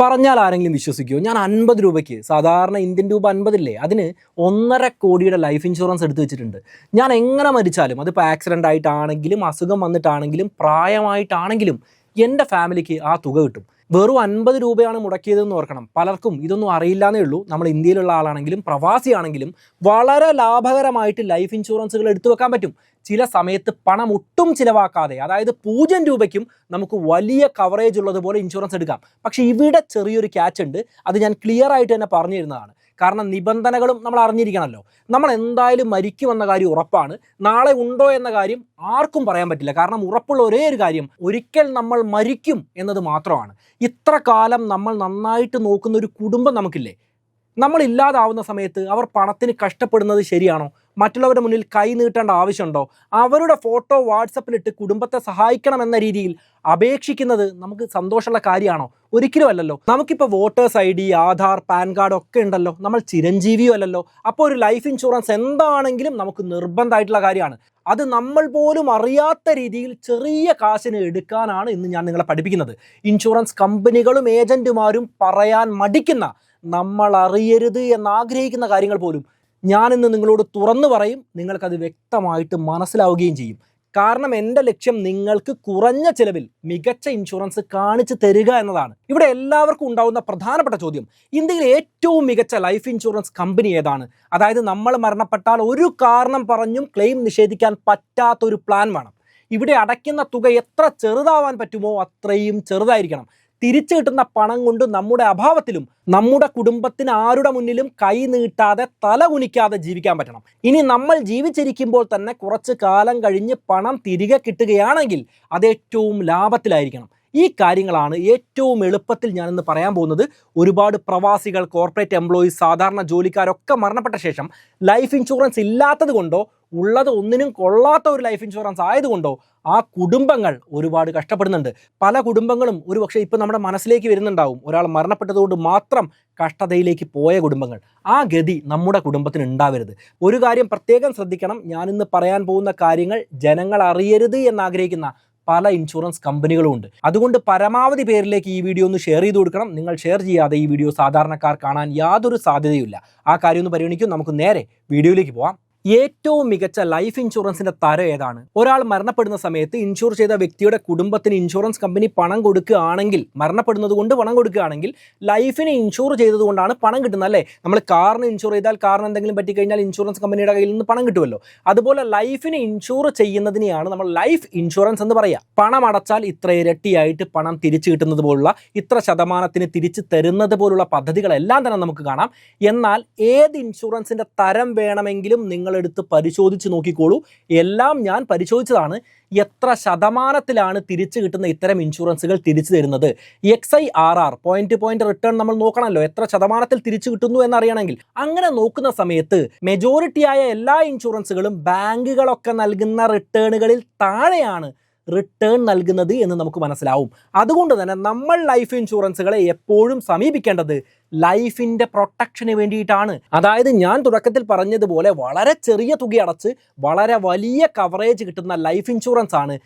പറഞ്ഞാൽ ആരെങ്കിലും വിശ്വസിക്കുമോ? ഞാൻ 50 രൂപയ്ക്ക്, സാധാരണ ഇന്ത്യൻ രൂപ 50 ഇല്ലേ, അതിന് 1.5 കോടിയുടെ ലൈഫ് ഇൻഷുറൻസ് എടുത്തു വെച്ചിട്ടുണ്ട്. ഞാൻ എങ്ങനെ മരിച്ചാലും, അതിപ്പോൾ ആക്സിഡൻ്റ് ആയിട്ടാണെങ്കിലും അസുഖം വന്നിട്ടാണെങ്കിലും പ്രായമായിട്ടാണെങ്കിലും എൻ്റെ ഫാമിലിക്ക് ആ തുക കിട്ടും. വെറും 50 രൂപയാണ് മുടക്കിയതെന്ന് ഓർക്കണം. പലർക്കും ഇതൊന്നും അറിയില്ലാന്നേ ഉള്ളൂ. നമ്മൾ ഇന്ത്യയിലുള്ള ആളാണെങ്കിലും പ്രവാസിയാണെങ്കിലും വളരെ ലാഭകരമായിട്ട് ലൈഫ് ഇൻഷുറൻസുകൾ എടുത്തു വെക്കാൻ പറ്റും. ചില സമയത്ത് പണം ഒട്ടും ചിലവാക്കാതെ, അതായത് 0 രൂപയ്ക്കും നമുക്ക് വലിയ കവറേജ് ഉള്ളതുപോലെ ഇൻഷുറൻസ് എടുക്കാം. പക്ഷേ ഇവിടെ ചെറിയൊരു ക്യാച്ച് ഉണ്ട്. അത് ഞാൻ ക്ലിയർ ആയിട്ട് തന്നെ പറഞ്ഞു തരുന്നതാണ്. കാരണം നിബന്ധനകളും നമ്മൾ അറിഞ്ഞിരിക്കണമല്ലോ. നമ്മൾ എന്തായാലും മരിക്കുമെന്ന കാര്യം ഉറപ്പാണ്. നാളെ ഉണ്ടോ എന്ന കാര്യം ആർക്കും പറയാൻ പറ്റില്ല. കാരണം ഉറപ്പുള്ള ഒരേ ഒരു കാര്യം, ഒരിക്കൽ നമ്മൾ മരിക്കും എന്നത് മാത്രമാണ്. ഇത്ര കാലം നമ്മൾ നന്നായിട്ട് നോക്കുന്ന ഒരു കുടുംബം നമുക്കില്ലേ? നമ്മൾ ഇല്ലാതാവുന്ന സമയത്ത് അവർ പണത്തിന് കഷ്ടപ്പെടുന്നത് ശരിയാണോ? മറ്റുള്ളവരുടെ മുന്നിൽ കൈ നീട്ടേണ്ട ആവശ്യമുണ്ടോ? അവരുടെ ഫോട്ടോ വാട്സപ്പിലിട്ട് കുടുംബത്തെ സഹായിക്കണം എന്ന രീതിയിൽ അപേക്ഷിക്കുന്നത് നമുക്ക് സന്തോഷമുള്ള കാര്യമാണോ? ഒരിക്കലും അല്ലല്ലോ. നമുക്കിപ്പോൾ voters ID, Aadhaar, pan card ഒക്കെ ഉണ്ടല്ലോ. നമ്മൾ ചിരഞ്ജീവിയോ അല്ലല്ലോ. അപ്പോൾ ഒരു ലൈഫ് ഇൻഷുറൻസ് എന്താണെങ്കിലും നമുക്ക് നിർബന്ധമായിട്ടുള്ള കാര്യമാണ്. അത് നമ്മൾ പോലും അറിയാത്ത രീതിയിൽ ചെറിയ കാശിന് എടുക്കാനാണ് ഇന്ന് ഞാൻ നിങ്ങളെ പഠിപ്പിക്കുന്നത്. ഇൻഷുറൻസ് കമ്പനികളും ഏജന്റുമാരും പറയാൻ മടിക്കുന്ന, നമ്മൾ അറിയരുത് എന്നാഗ്രഹിക്കുന്ന കാര്യങ്ങൾ പോലും ഞാനിന്ന് നിങ്ങളോട് തുറന്നു പറയും. നിങ്ങൾക്കത് വ്യക്തമായിട്ട് മനസ്സിലാവുകയും ചെയ്യും. കാരണം എൻ്റെ ലക്ഷ്യം നിങ്ങൾക്ക് കുറഞ്ഞ ചിലവിൽ മികച്ച ഇൻഷുറൻസ് കാണിച്ചു തരിക എന്നതാണ്. ഇവിടെ എല്ലാവർക്കും ഉണ്ടാവുന്ന പ്രധാനപ്പെട്ട ചോദ്യം, ഇന്ത്യയിലെ ഏറ്റവും മികച്ച ലൈഫ് ഇൻഷുറൻസ് കമ്പനി ഏതാണ്? അതായത് നമ്മൾ മരണപ്പെട്ടാൽ ഒരു കാരണം പറഞ്ഞും ക്ലെയിം നിഷേധിക്കാൻ പറ്റാത്തൊരു പ്ലാൻ വേണം. ഇവിടെ അടയ്ക്കുന്ന തുക എത്ര ചെറുതാവാൻ പറ്റുമോ അത്രയും ചെറുതായിരിക്കണം. തിരിച്ചു കിട്ടുന്ന പണം കൊണ്ട് നമ്മുടെ അഭാവത്തിലും നമ്മുടെ കുടുംബത്തിന് ആരുടെ മുന്നിലും കൈ നീട്ടാതെ തല കുനിക്കാതെ ജീവിക്കാൻ പറ്റണം. ഇനി നമ്മൾ ജീവിച്ചിരിക്കുമ്പോൾ തന്നെ കുറച്ച് കാലം കഴിഞ്ഞ് പണം തിരികെ കിട്ടുകയാണെങ്കിൽ അത് ഏറ്റവും ലാഭത്തിലായിരിക്കണം. ഈ കാര്യങ്ങളാണ് ഏറ്റവും എളുപ്പത്തിൽ ഞാനിന്ന് പറയാൻ പോകുന്നത്. ഒരുപാട് പ്രവാസികൾ, കോർപ്പറേറ്റ് എംപ്ലോയീസ്, സാധാരണ ജോലിക്കാരൊക്കെ മരണപ്പെട്ട ശേഷം ലൈഫ് ഇൻഷുറൻസ് ഇല്ലാത്തത് കൊണ്ടോ ഉള്ളത് ഒന്നിനും കൊള്ളാത്ത ഒരു ലൈഫ് ഇൻഷുറൻസ് ആയതുകൊണ്ടോ ആ കുടുംബങ്ങൾ ഒരുപാട് കഷ്ടപ്പെടുന്നുണ്ട്. പല കുടുംബങ്ങളും ഒരുപക്ഷെ ഇപ്പം നമ്മുടെ മനസ്സിലേക്ക് വരുന്നുണ്ടാവും. ഒരാൾ മരണപ്പെട്ടതുകൊണ്ട് മാത്രം കഷ്ടതയിലേക്ക് പോയ കുടുംബങ്ങൾ. ആ ഗതി നമ്മുടെ കുടുംബത്തിന് ഉണ്ടാവരുത്. ഒരു കാര്യം പ്രത്യേകം ശ്രദ്ധിക്കണം. ഞാനിന്ന് പറയാൻ പോകുന്ന കാര്യങ്ങൾ ജനങ്ങൾ അറിയരുത് എന്നാഗ്രഹിക്കുന്ന പല ഇൻഷുറൻസ് കമ്പനികളും ഉണ്ട്. അതുകൊണ്ട് പരമാവധി പേരിലേക്ക് ഈ വീഡിയോ ഒന്ന് ഷെയർ ചെയ്ത് കൊടുക്കണം. നിങ്ങൾ ഷെയർ ചെയ്യാതെ ഈ വീഡിയോ സാധാരണക്കാർ കാണാൻ യാതൊരു സാധ്യതയുമില്ല. ആ കാര്യം ഒന്ന് പരിഗണിക്കും. നമുക്ക് നേരെ വീഡിയോയിലേക്ക് പോവാം. ഏറ്റവും മികച്ച ലൈഫ് ഇൻഷുറൻസിന്റെ തരം ഏതാണ്? ഒരാൾ മരണപ്പെടുന്ന സമയത്ത് ഇൻഷുർ ചെയ്ത വ്യക്തിയുടെ കുടുംബത്തിന് ഇൻഷുറൻസ് കമ്പനി പണം കൊടുക്കുകയാണെങ്കിൽ, മരണപ്പെടുന്നത് കൊണ്ട് പണം കൊടുക്കുകയാണെങ്കിൽ, ലൈഫിന് ഇൻഷുർ ചെയ്തതുകൊണ്ടാണ് പണം കിട്ടുന്നത് അല്ലേ? നമ്മൾ കാറിന് ഇൻഷുർ ചെയ്താൽ കാറിന് എന്തെങ്കിലും പറ്റിക്കഴിഞ്ഞാൽ ഇൻഷുറൻസ് കമ്പനിയുടെ കയ്യിൽ നിന്ന് പണം കിട്ടുമല്ലോ. അതുപോലെ ലൈഫിന് ഇൻഷുർ ചെയ്യുന്നതിനെയാണ് നമ്മൾ ലൈഫ് ഇൻഷുറൻസ് എന്ന് പറയുക. പണം അടച്ചാൽ ഇത്ര ഇരട്ടിയായിട്ട് പണം തിരിച്ചു കിട്ടുന്നത് പോലുള്ള, ഇത്ര ശതമാനത്തിന് തിരിച്ചു തരുന്നത് പോലുള്ള പദ്ധതികളെല്ലാം തന്നെ നമുക്ക് കാണാം. എന്നാൽ ഏത് ഇൻഷുറൻസിന്റെ തരം വേണമെങ്കിലും നിങ്ങൾ എടുത്ത് പരിശോധിച്ച് നോക്കിക്കോളൂ. എല്ലാം ഞാൻ പരിശോധിച്ചതാണ്. എത്ര ശതമാനത്തിലാണ് തിരിച്ചു കിട്ടുന്ന ഇത്തരം ഇൻഷുറൻസുകൾ തിരിച്ചു തരുന്നത്? XIRR, പോയിന്റ് പോയിന്റ് റിട്ടേൺ നമ്മൾ നോക്കണമല്ലോ. എത്ര ശതമാനത്തിൽ തിരിച്ചു കിട്ടുന്നു എന്നറിയണമെങ്കിൽ അങ്ങനെ നോക്കുന്ന സമയത്ത് മെജോറിറ്റിയായ എല്ലാ ഇൻഷുറൻസുകളും ബാങ്കുകളൊക്കെ നൽകുന്ന റിട്ടേണുകളിൽ താഴെയാണ് റിട്ടേൺ നൽകുന്നത് എന്ന് നമുക്ക് മനസ്സിലാവും. അതുകൊണ്ട് തന്നെ നമ്മൾ ലൈഫ് ഇൻഷുറൻസുകളെ എപ്പോഴും സമീപിക്കേണ്ടത് ലൈഫിൻ്റെ പ്രൊട്ടക്ഷന് വേണ്ടിയിട്ടാണ്. അതായത് ഞാൻ തുടക്കത്തിൽ പറഞ്ഞതുപോലെ വളരെ ചെറിയ തുക അടച്ച് വളരെ വലിയ കവറേജ് കിട്ടുന്ന ലൈഫ് ഇൻഷുറൻസ് ആണ്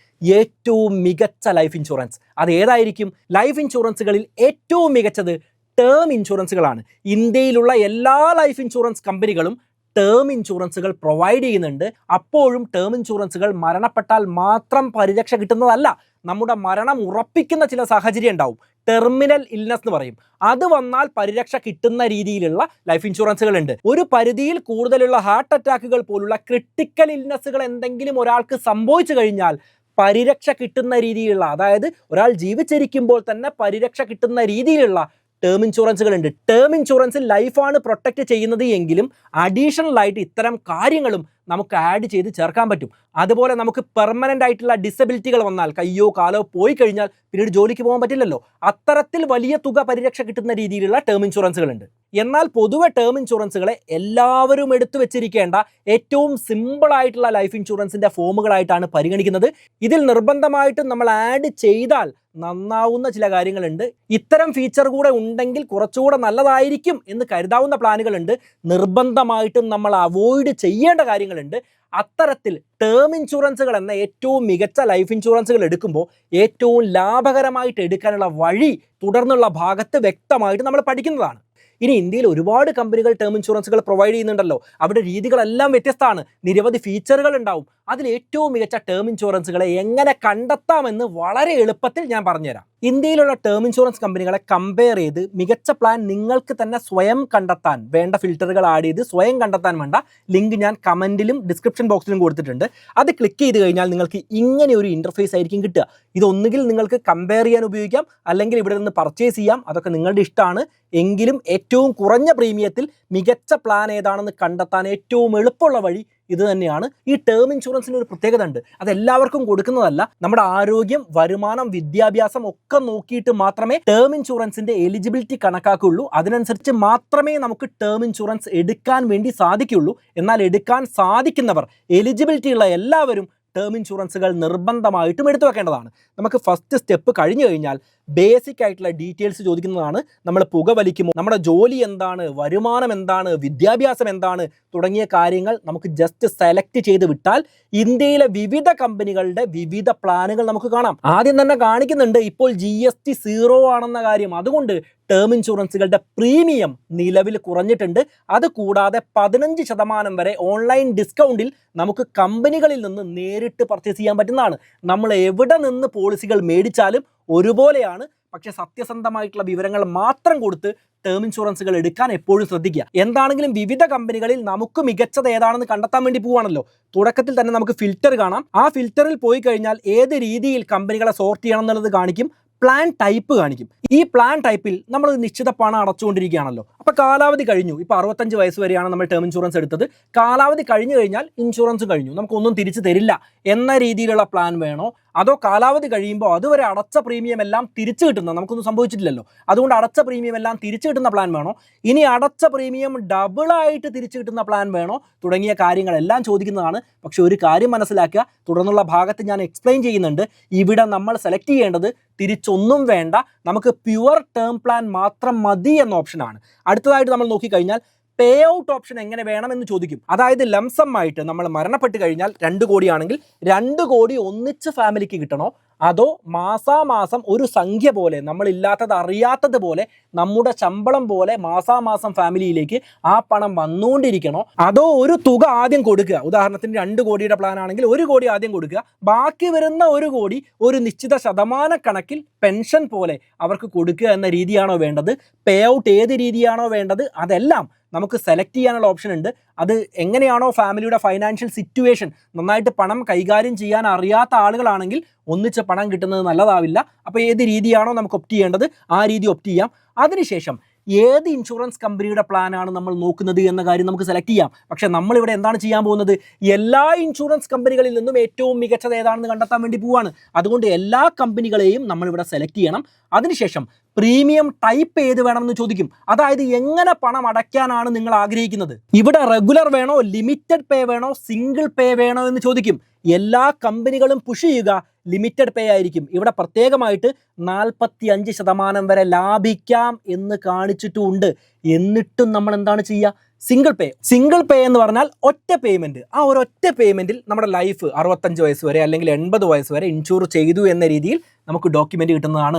ഏറ്റവും മികച്ച ലൈഫ് ഇൻഷുറൻസ്. അത് ഏതായിരിക്കും? ലൈഫ് ഇൻഷുറൻസുകളിൽ ഏറ്റവും മികച്ചത് ടേം ഇൻഷുറൻസുകളാണ്. ഇന്ത്യയിലുള്ള എല്ലാ ലൈഫ് ഇൻഷുറൻസ് കമ്പനികളും ടേം ഇൻഷുറൻസുകൾ പ്രൊവൈഡ് ചെയ്യുന്നുണ്ട്. അപ്പോഴും ടേം ഇൻഷുറൻസുകൾ മരണപ്പെട്ടാൽ മാത്രം പരിരക്ഷ കിട്ടുന്നതല്ല. നമ്മുടെ മരണം ഉറപ്പിക്കുന്ന ചില സാഹചര്യം ഉണ്ടാവും. ടെർമിനൽ ഇൽനസ് എന്ന് പറയും. അത് വന്നാൽ പരിരക്ഷ കിട്ടുന്ന രീതിയിലുള്ള ലൈഫ് ഇൻഷുറൻസുകൾ ഉണ്ട്. ഒരു പരിധിയിൽ കൂടുതലുള്ള ഹാർട്ട് അറ്റാക്കുകൾ പോലുള്ള ക്രിട്ടിക്കൽ ഇൽനസുകൾ എന്തെങ്കിലും ഒരാൾക്ക് സംഭവിച്ചു കഴിഞ്ഞാൽ പരിരക്ഷ കിട്ടുന്ന രീതിയിലുള്ള, അതായത് ഒരാൾ ജീവിച്ചിരിക്കുമ്പോൾ തന്നെ പരിരക്ഷ കിട്ടുന്ന രീതിയിലുള്ള ടേം ഇൻഷുറൻസുകൾ ഉണ്ട്. ടേം ഇൻഷുറൻസിൽ ലൈഫാണ് പ്രൊട്ടക്റ്റ് ചെയ്യുന്നത് എങ്കിലും അഡീഷണൽ ആയിട്ട് ഇത്തരം കാര്യങ്ങളും നമുക്ക് ആഡ് ചെയ്ത് ചേർക്കാൻ പറ്റും. അതുപോലെ നമുക്ക് പെർമനൻ്റ് ആയിട്ടുള്ള ഡിസബിലിറ്റികൾ വന്നാൽ, കയ്യോ കാലോ പോയി കഴിഞ്ഞാൽ പിന്നീട് ജോലിക്ക് പോകാൻ പറ്റില്ലല്ലോ. അത്തരത്തിൽ വലിയ തുക പരിരക്ഷ കിട്ടുന്ന രീതിയിലുള്ള ടേം ഇൻഷുറൻസുകൾ ഉണ്ട്. എന്നാൽ പൊതുവെ ടേം ഇൻഷുറൻസുകളെ എല്ലാവരും എടുത്തു വെച്ചിരിക്കേണ്ട ഏറ്റവും സിമ്പിൾ ആയിട്ടുള്ള ലൈഫ് ഇൻഷുറൻസിന്റെ ഫോമുകളായിട്ടാണ് പരിഗണിക്കുന്നത്. ഇതിൽ നിർബന്ധമായിട്ടും നമ്മൾ ആഡ് ചെയ്താൽ നന്നാവുന്ന ചില കാര്യങ്ങളുണ്ട്. ഇത്തരം ഫീച്ചർ കൂടെ ഉണ്ടെങ്കിൽ കുറച്ചുകൂടെ നല്ലതായിരിക്കും എന്ന് കരുതാവുന്ന പ്ലാനുകളുണ്ട്. നിർബന്ധമായിട്ടും നമ്മൾ അവോയ്ഡ് ചെയ്യേണ്ട കാര്യങ്ങളുണ്ട്. അത്തരത്തിൽ ടേം ഇൻഷുറൻസുകൾ എന്ന ഏറ്റവും മികച്ച ലൈഫ് ഇൻഷുറൻസുകൾ എടുക്കുമ്പോൾ ഏറ്റവും ലാഭകരമായിട്ട് എടുക്കാനുള്ള വഴി തുടർന്നുള്ള ഭാഗത്ത് വ്യക്തമായിട്ട് നമ്മൾ പഠിക്കുന്നതാണ്. ഇനി ഇന്ത്യയിൽ ഒരുപാട് കമ്പനികൾ ടേം ഇൻഷുറൻസുകൾ പ്രൊവൈഡ് ചെയ്യുന്നുണ്ടല്ലോ. അവിടെ രീതികളെല്ലാം വ്യത്യസ്തമാണ്, നിരവധി ഫീച്ചറുകൾ ഉണ്ടാവും. അതിൽ ഏറ്റവും മികച്ച ടേം ഇൻഷുറൻസുകളെ എങ്ങനെ കണ്ടെത്താമെന്ന് വളരെ എളുപ്പത്തിൽ ഞാൻ പറഞ്ഞുതരാം. ഇന്ത്യയിലുള്ള ടേം ഇൻഷുറൻസ് കമ്പനികളെ കമ്പയർ ചെയ്ത് മികച്ച പ്ലാൻ നിങ്ങൾക്ക് തന്നെ സ്വയം കണ്ടെത്താൻ വേണ്ട ഫിൽറ്ററുകൾ ആഡ് ചെയ്ത് സ്വയം കണ്ടെത്താൻ വേണ്ട ലിങ്ക് ഞാൻ കമൻറ്റിലും ഡിസ്ക്രിപ്ഷൻ ബോക്സിലും കൊടുത്തിട്ടുണ്ട്. അത് ക്ലിക്ക് ചെയ്ത് കഴിഞ്ഞാൽ നിങ്ങൾക്ക് ഇങ്ങനെ ഒരു ഇൻ്റർഫേസ് ആയിരിക്കും കിട്ടുക. ഇതൊന്നുകിൽ നിങ്ങൾക്ക് കമ്പയർ ചെയ്യാൻ ഉപയോഗിക്കാം, അല്ലെങ്കിൽ ഇവിടെ നിന്ന് പർച്ചേസ് ചെയ്യാം. അതൊക്കെ നിങ്ങളുടെ ഇഷ്ടമാണ്. എങ്കിലും ഏറ്റവും കുറഞ്ഞ പ്രീമിയത്തിൽ മികച്ച പ്ലാൻ ഏതാണെന്ന് കണ്ടെത്താൻ ഏറ്റവും എളുപ്പമുള്ള വഴി ഇത് തന്നെയാണ്. ഈ ടേം ഇൻഷുറൻസിന് ഒരു പ്രത്യേകത ഉണ്ട്, അത് എല്ലാവർക്കും കൊടുക്കുന്നതല്ല. നമ്മുടെ ആരോഗ്യം, വരുമാനം, വിദ്യാഭ്യാസം ഒക്കെ നോക്കിയിട്ട് മാത്രമേ ടേം ഇൻഷുറൻസിന്റെ എലിജിബിലിറ്റി കണക്കാക്കുള്ളൂ. അതിനനുസരിച്ച് മാത്രമേ നമുക്ക് ടേം ഇൻഷുറൻസ് എടുക്കാൻ വേണ്ടി സാധിക്കുള്ളൂ. എന്നാൽ എടുക്കാൻ സാധിക്കുന്നവർ, എലിജിബിലിറ്റി ഉള്ള എല്ലാവരും ടേം ഇൻഷുറൻസുകൾ നിർബന്ധമായിട്ടും എടുത്തു വെക്കേണ്ടതാണ്. നമുക്ക് ഫസ്റ്റ് സ്റ്റെപ്പ് കഴിഞ്ഞു കഴിഞ്ഞാൽ ബേസിക് ആയിട്ടുള്ള ഡീറ്റെയിൽസ് ചോദിക്കുന്നതാണ്. നമ്മൾ പുകവലിക്കുമോ, നമ്മുടെ ജോലി എന്താണ്, വരുമാനം എന്താണ്, വിദ്യാഭ്യാസം എന്താണ് തുടങ്ങിയ കാര്യങ്ങൾ നമുക്ക് ജസ്റ്റ് സെലക്ട് ചെയ്ത് വിട്ടാൽ ഇന്ത്യയിലെ വിവിധ കമ്പനികളുടെ വിവിധ പ്ലാനുകൾ നമുക്ക് കാണാം. ആദ്യം തന്നെ കാണിക്കുന്നുണ്ട് ഇപ്പോൾ GST 0 ആണെന്ന കാര്യം. അതുകൊണ്ട് ടേം ഇൻഷുറൻസുകളുടെ പ്രീമിയം നിലവിൽ കുറഞ്ഞിട്ടുണ്ട്. അത് കൂടാതെ 15% വരെ ഓൺലൈൻ ഡിസ്കൗണ്ടിൽ നമുക്ക് കമ്പനികളിൽ നിന്ന് നേരിട്ട് പർച്ചേസ് ചെയ്യാൻ പറ്റുന്നതാണ്. നമ്മൾ എവിടെ നിന്ന് പോളിസികൾ മേടിച്ചാലും ഒരുപോലെയാണ്. പക്ഷേ സത്യസന്ധമായിട്ടുള്ള വിവരങ്ങൾ മാത്രം കൊടുത്ത് ടേം ഇൻഷുറൻസുകൾ എടുക്കാൻ എപ്പോഴും ശ്രദ്ധിക്കുക. എന്താണെങ്കിലും വിവിധ കമ്പനികളിൽ നമുക്ക് മികച്ചത് ഏതാണെന്ന് കണ്ടെത്താൻ വേണ്ടി പോവുകയാണല്ലോ. തുടക്കത്തിൽ തന്നെ നമുക്ക് ഫിൽറ്റർ കാണാം. ആ ഫിൽറ്ററിൽ പോയി കഴിഞ്ഞാൽ ഏത് രീതിയിൽ കമ്പനികളെ സോർട്ട് ചെയ്യണം എന്നുള്ളത് കാണിക്കും. പ്ലാൻ ടൈപ്പ് കാണിക്കും. ഈ പ്ലാൻ ടൈപ്പിൽ നമ്മൾ നിശ്ചിത പണം അടച്ചുകൊണ്ടിരിക്കുകയാണല്ലോ. അപ്പോൾ കാലാവധി കഴിഞ്ഞു. ഇപ്പോൾ 65 വയസ്സ് വരെയാണ് നമ്മൾ ടേം ഇൻഷുറൻസ് എടുത്തത്. കാലാവധി കഴിഞ്ഞു കഴിഞ്ഞാൽ ഇൻഷുറൻസ് കഴിഞ്ഞു, നമുക്കൊന്നും തിരിച്ചു തരില്ല എന്ന രീതിയിലുള്ള പ്ലാൻ വേണോ, അതോ കാലാവധി കഴിയുമ്പോൾ അതുവരെ അടച്ച പ്രീമിയം എല്ലാം തിരിച്ചു കിട്ടുന്ന, നമുക്കൊന്നും സംഭവിച്ചിട്ടില്ലല്ലോ, അതുകൊണ്ട് അടച്ച പ്രീമിയം എല്ലാം തിരിച്ചു കിട്ടുന്ന പ്ലാൻ വേണോ, ഇനി അടച്ച പ്രീമിയം ഡബിളായിട്ട് തിരിച്ചു കിട്ടുന്ന പ്ലാൻ വേണോ തുടങ്ങിയ കാര്യങ്ങളെല്ലാം ചോദിക്കുന്നതാണ്. പക്ഷെ ഒരു കാര്യം മനസ്സിലാക്കുക, തുടർന്നുള്ള ഭാഗത്ത് ഞാൻ എക്സ്പ്ലെയിൻ ചെയ്യുന്നുണ്ട്. ഇവിടെ നമ്മൾ സെലക്ട് ചെയ്യേണ്ടത് തിരിച്ചൊന്നും വേണ്ട, നമുക്ക് പ്യുവർ ടേം പ്ലാൻ മാത്രം മതി എന്ന ഓപ്ഷനാണ്. അടുത്തതായിട്ട് നമ്മൾ നോക്കിക്കഴിഞ്ഞാൽ പേ ഔട്ട് ഓപ്ഷൻ എങ്ങനെ വേണമെന്ന് ചോദിക്കും. അതായത് ലംസം ആയിട്ട് നമ്മൾ മരണപ്പെട്ട് കഴിഞ്ഞാൽ 2 കോടിയാണെങ്കിൽ 2 കോടി ഒന്നിച്ച് ഫാമിലിക്ക് കിട്ടണോ, അതോ മാസാമാസം ഒരു സംഖ്യ പോലെ, നമ്മളില്ലാത്തത് അറിയാത്തത് പോലെ, നമ്മുടെ ശമ്പളം പോലെ മാസാമാസം ഫാമിലിയിലേക്ക് ആ പണം വന്നുകൊണ്ടിരിക്കണോ, അതോ ഒരു തുക ആദ്യം കൊടുക്കുക. ഉദാഹരണത്തിന് 2 കോടിയുടെ പ്ലാൻ ആണെങ്കിൽ 1 കോടി ആദ്യം കൊടുക്കുക, ബാക്കി വരുന്ന 1 കോടി ഒരു നിശ്ചിത ശതമാനക്കണക്കിൽ പെൻഷൻ പോലെ അവർക്ക് കൊടുക്കുക എന്ന രീതിയാണോ വേണ്ടത്, പേ ഔട്ട് ഏത് രീതിയാണോ വേണ്ടത്, അതെല്ലാം നമുക്ക് സെലക്ട് ചെയ്യാനുള്ള ഓപ്ഷൻ ഉണ്ട്. അത് എങ്ങനെയാണോ ഫാമിലിയുടെ ഫൈനാൻഷ്യൽ സിറ്റുവേഷൻ, നന്നായിട്ട് പണം കൈകാര്യം ചെയ്യാൻ അറിയാത്ത ആളുകളാണെങ്കിൽ ഒന്നിച്ച് പണം കിട്ടുന്നത് നല്ലതാവില്ല. അപ്പോൾ ഏത് രീതിയാണോ നമുക്ക് ഒപ്റ്റ് ചെയ്യേണ്ടത് ആ രീതി ഒപ്റ്റ് ചെയ്യാം. അതിനുശേഷം ഏത് ഇൻഷുറൻസ് കമ്പനിയുടെ പ്ലാനാണ് നമ്മൾ നോക്കുന്നത് എന്ന കാര്യം നമുക്ക് സെലക്ട് ചെയ്യാം. പക്ഷേ നമ്മളിവിടെ എന്താണ് ചെയ്യാൻ പോകുന്നത്, എല്ലാ ഇൻഷുറൻസ് കമ്പനികളിൽ നിന്നും ഏറ്റവും മികച്ചത് ഏതാണെന്ന് കണ്ടെത്താൻ വേണ്ടി പോവുകയാണ്. അതുകൊണ്ട് എല്ലാ കമ്പനികളെയും നമ്മളിവിടെ സെലക്ട് ചെയ്യണം. അതിനുശേഷം പ്രീമിയം ടൈപ്പ് ഏത് വേണമെന്ന് ചോദിക്കും. അതായത് എങ്ങനെ പണം അടയ്ക്കാനാണ് നിങ്ങൾ ആഗ്രഹിക്കുന്നത്, ഇവിടെ റെഗുലർ വേണോ, ലിമിറ്റഡ് പേ വേണോ, സിംഗിൾ പേ വേണോ എന്ന് ചോദിക്കും. എല്ലാ കമ്പനികളും പുഷ് ചെയ്യുക ലിമിറ്റഡ് പേ ആയിരിക്കും. ഇവിടെ പ്രത്യേകമായിട്ട് 45% വരെ ലാഭിക്കാം എന്ന് കാണിച്ചിട്ടുമുണ്ട്. എന്നിട്ടും നമ്മൾ എന്താണ് ചെയ്യുക, സിംഗിൾ പേ. സിംഗിൾ പേ എന്ന് പറഞ്ഞാൽ ഒറ്റ പേയ്മെൻറ്റ്. ആ ഒരു ഒറ്റ പേയ്മെൻറ്റിൽ നമ്മുടെ ലൈഫ് 65 വയസ്സ് വരെ അല്ലെങ്കിൽ 80 വയസ്സ് വരെ ഇൻഷൂർ ചെയ്തു എന്ന രീതിയിൽ നമുക്ക് ഡോക്യുമെൻ്റ് കിട്ടുന്നതാണ്.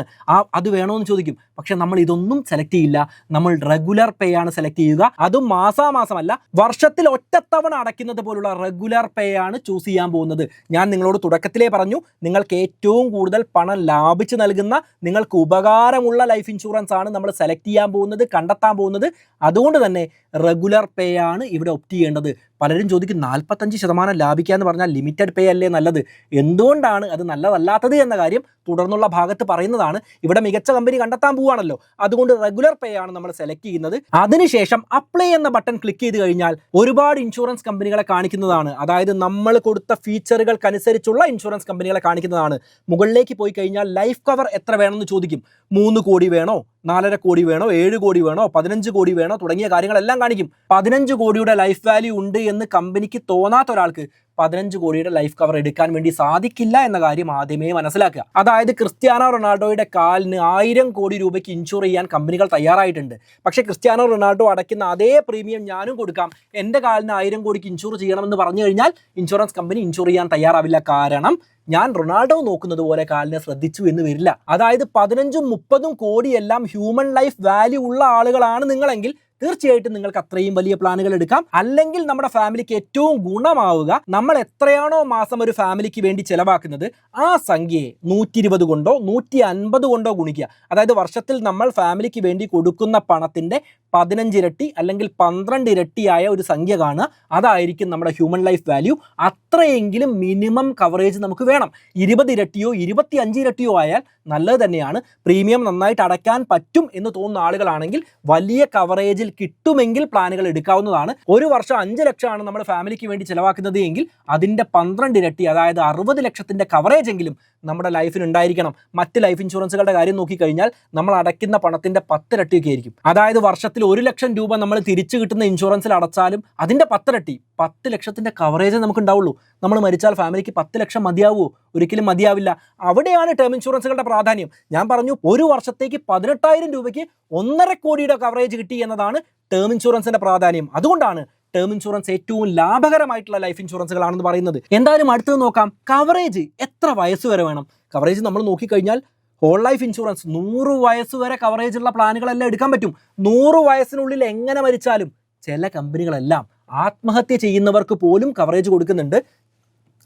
അത് വേണമെന്ന് ചോദിക്കും. പക്ഷെ നമ്മൾ ഇതൊന്നും സെലക്ട് ചെയ്യില്ല, നമ്മൾ റെഗുലർ പേ ആണ് സെലക്ട് ചെയ്യുക. അതും മാസാമാസമല്ല, വർഷത്തിൽ ഒറ്റത്തവണ അടയ്ക്കുന്നത് പോലുള്ള റെഗുലർ പേ ആണ് ചൂസ് ചെയ്യാൻ പോകുന്നത്. ഞാൻ നിങ്ങളോട് തുടക്കത്തിലേ പറഞ്ഞു, നിങ്ങൾക്ക് ഏറ്റവും കൂടുതൽ പണം ലാഭിച്ച് നൽകുന്ന, നിങ്ങൾക്ക് ഉപകാരമുള്ള ലൈഫ് ഇൻഷുറൻസ് ആണ് നമ്മൾ സെലക്ട് ചെയ്യാൻ പോകുന്നത്, കണ്ടെത്താൻ പോകുന്നത്. അതുകൊണ്ട് തന്നെ റെഗുലർ പേ ആണ് ഇവിടെ ഒപ്റ്റ് ചെയ്യേണ്ടത്. പലരും ചോദിക്കും 45% ലാഭിക്കുക എന്ന് പറഞ്ഞാൽ ലിമിറ്റഡ് പേ അല്ലേ നല്ലത്, എന്തുകൊണ്ടാണ് അത് നല്ലതല്ലാത്തത് എന്ന കാര്യം തുടർന്നുള്ള ഭാഗത്ത് പറയുന്നതാണ്. ഇവിടെ മികച്ച കമ്പനി കണ്ടെത്താൻ പോവുകയാണല്ലോ, അതുകൊണ്ട് റെഗുലർ പേ ആണ് നമ്മൾ സെലക്ട് ചെയ്യുന്നത്. അതിനുശേഷം അപ്ലൈ എന്ന ബട്ടൺ ക്ലിക്ക് ചെയ്ത് കഴിഞ്ഞാൽ ഒരുപാട് ഇൻഷുറൻസ് കമ്പനികളെ കാണിക്കുന്നതാണ്. അതായത് നമ്മൾ കൊടുത്ത ഫീച്ചറുകൾക്കനുസരിച്ചുള്ള ഇൻഷുറൻസ് കമ്പനികളെ കാണിക്കുന്നതാണ്. മുകളിലേക്ക് പോയി കഴിഞ്ഞാൽ ലൈഫ് കവർ എത്ര വേണമെന്ന് ചോദിക്കും. 3 കോടി വേണോ, 4.5 കോടി വേണോ, 7 കോടി വേണോ, 15 കോടി വേണോ തുടങ്ങിയ കാര്യങ്ങളെല്ലാം കാണിക്കും. 15 കോടിയുടെ ലൈഫ് വാല്യൂ ഉണ്ട് എന്ന് കമ്പനിക്ക് തോന്നാത്ത ഒരാൾക്ക് 15 കോടിയുടെ ലൈഫ് കവർ എടുക്കാൻ വേണ്ടി സാധിക്കില്ല എന്ന കാര്യം ആദ്യമേ മനസ്സിലാക്കുക. അതായത് ക്രിസ്ത്യാനോ റൊണാൾഡോയുടെ കാലിന് 1000 കോടി രൂപയ്ക്ക് ഇൻഷുർ ചെയ്യാൻ കമ്പനികൾ തയ്യാറായിട്ടുണ്ട്. പക്ഷേ ക്രിസ്ത്യാനോ റൊണാൾഡോ അടയ്ക്കുന്ന അതേ പ്രീമിയം ഞാനും കൊടുക്കാം, എൻ്റെ കാലിന് 1000 കോടിക്ക് ഇൻഷുർ ചെയ്യണമെന്ന് പറഞ്ഞു കഴിഞ്ഞാൽ ഇൻഷുറൻസ് കമ്പനി ഇൻഷുർ ചെയ്യാൻ തയ്യാറാവില്ല. കാരണം ഞാൻ റൊണാൾഡോ നോക്കുന്നത് പോലെ കാലിനെ ശ്രദ്ധിച്ചു എന്ന് വരില്ല. അതായത് 15-30 കോടിയെല്ലാം ഹ്യൂമൻ ലൈഫ് വാല്യൂ ഉള്ള ആളുകളാണ് നിങ്ങളെങ്കിൽ തീർച്ചയായിട്ടും നിങ്ങൾക്ക് അത്രയും വലിയ പ്ലാനുകൾ എടുക്കാം. അല്ലെങ്കിൽ നമ്മുടെ ഫാമിലിക്ക് ഏറ്റവും ഗുണമാവുക, നമ്മൾ എത്രയാണോ മാസം ഒരു ഫാമിലിക്ക് വേണ്ടി ചിലവാക്കുന്നത് ആ സംഖ്യയെ 120 കൊണ്ടോ 150 കൊണ്ടോ ഗുണിക്കുക. അതായത് വർഷത്തിൽ നമ്മൾ ഫാമിലിക്ക് വേണ്ടി കൊടുക്കുന്ന പണത്തിൻ്റെ 15 ഇരട്ടി അല്ലെങ്കിൽ 12 ഇരട്ടിയായ ഒരു സംഖ്യ കാണുക. അതായിരിക്കും നമ്മുടെ ഹ്യൂമൻ ലൈഫ് വാല്യൂ. അത്രയെങ്കിലും മിനിമം കവറേജ് നമുക്ക് വേണം. 20 ഇരട്ടിയോ 25 ഇരട്ടിയോ ആയാൽ നല്ലത് തന്നെയാണ്. പ്രീമിയം നന്നായിട്ട് അടയ്ക്കാൻ പറ്റും എന്ന് തോന്നുന്ന ആളുകളാണെങ്കിൽ വലിയ കവറേജിൽ കിട്ടുമെങ്കിൽ പ്ലാനുകൾ എടുക്കാവുന്നതാണ്. ഒരു വർഷം 5 ലക്ഷമാണ് നമ്മൾ ഫാമിലിക്ക് വേണ്ടി ചിലവാക്കുന്നത് എങ്കിൽ അതിൻ്റെ 12 ഇരട്ടി, അതായത് 60 ലക്ഷത്തിൻ്റെ കവറേജ് എങ്കിലും നമ്മുടെ ലൈഫിന് ഉണ്ടായിരിക്കണം. മറ്റ് ലൈഫ് ഇൻഷുറൻസുകളുടെ കാര്യം നോക്കിക്കഴിഞ്ഞാൽ നമ്മൾ അടയ്ക്കുന്ന പണത്തിൻ്റെ 10 ഇരട്ടിയൊക്കെ ആയിരിക്കും. അതായത് വർഷത്തിൽ 1 ലക്ഷം രൂപ നമ്മൾ തിരിച്ചു കിട്ടുന്ന ഇൻഷുറൻസിൽ അടച്ചാലും അതിൻ്റെ 10 ഇരട്ടി, 10 ലക്ഷത്തിൻ്റെ കവറേജ് നമുക്ക് ഉണ്ടാവുള്ളൂ. നമ്മൾ മരിച്ചാൽ ഫാമിലിക്ക് 10 ലക്ഷം മതിയാവുമോ? ഒരിക്കലും മതിയാവില്ല. അവിടെയാണ് ടേം ഇൻഷുറൻസുകളുടെ പ്രാധാന്യം. ഞാൻ പറഞ്ഞു, ഒരു വർഷത്തേക്ക് 18,000 രൂപയ്ക്ക് 1.5 കോടിയുടെ കവറേജ് കിട്ടി എന്നതാണ് ടേം ഇൻഷുറൻസിന്റെ പ്രാധാന്യം. അതുകൊണ്ടാണ് ടേം ഇൻഷുറൻസ് ഏറ്റവും ലാഭകരമായിട്ടുള്ള ലൈഫ് ഇൻഷുറൻസുകളാണെന്ന് പറയുന്നത്. എന്തായാലും അടുത്തത് നോക്കാം. കവറേജ് എത്ര വയസ്സ് വരെ വേണം? കവറേജ് നമ്മൾ നോക്കിക്കഴിഞ്ഞാൽ ഹോൾ ലൈഫ് ഇൻഷുറൻസ് 100 വയസ്സ് വരെ കവറേജ് ഉള്ള പ്ലാനുകളെല്ലാം എടുക്കാൻ പറ്റും. 100 വയസ്സിനുള്ളിൽ എങ്ങനെ മരിച്ചാലും ചില കമ്പനികളെല്ലാം ആത്മഹത്യ ചെയ്യുന്നവർക്ക് പോലും കവറേജ് കൊടുക്കുന്നുണ്ട്.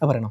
പറയണോ?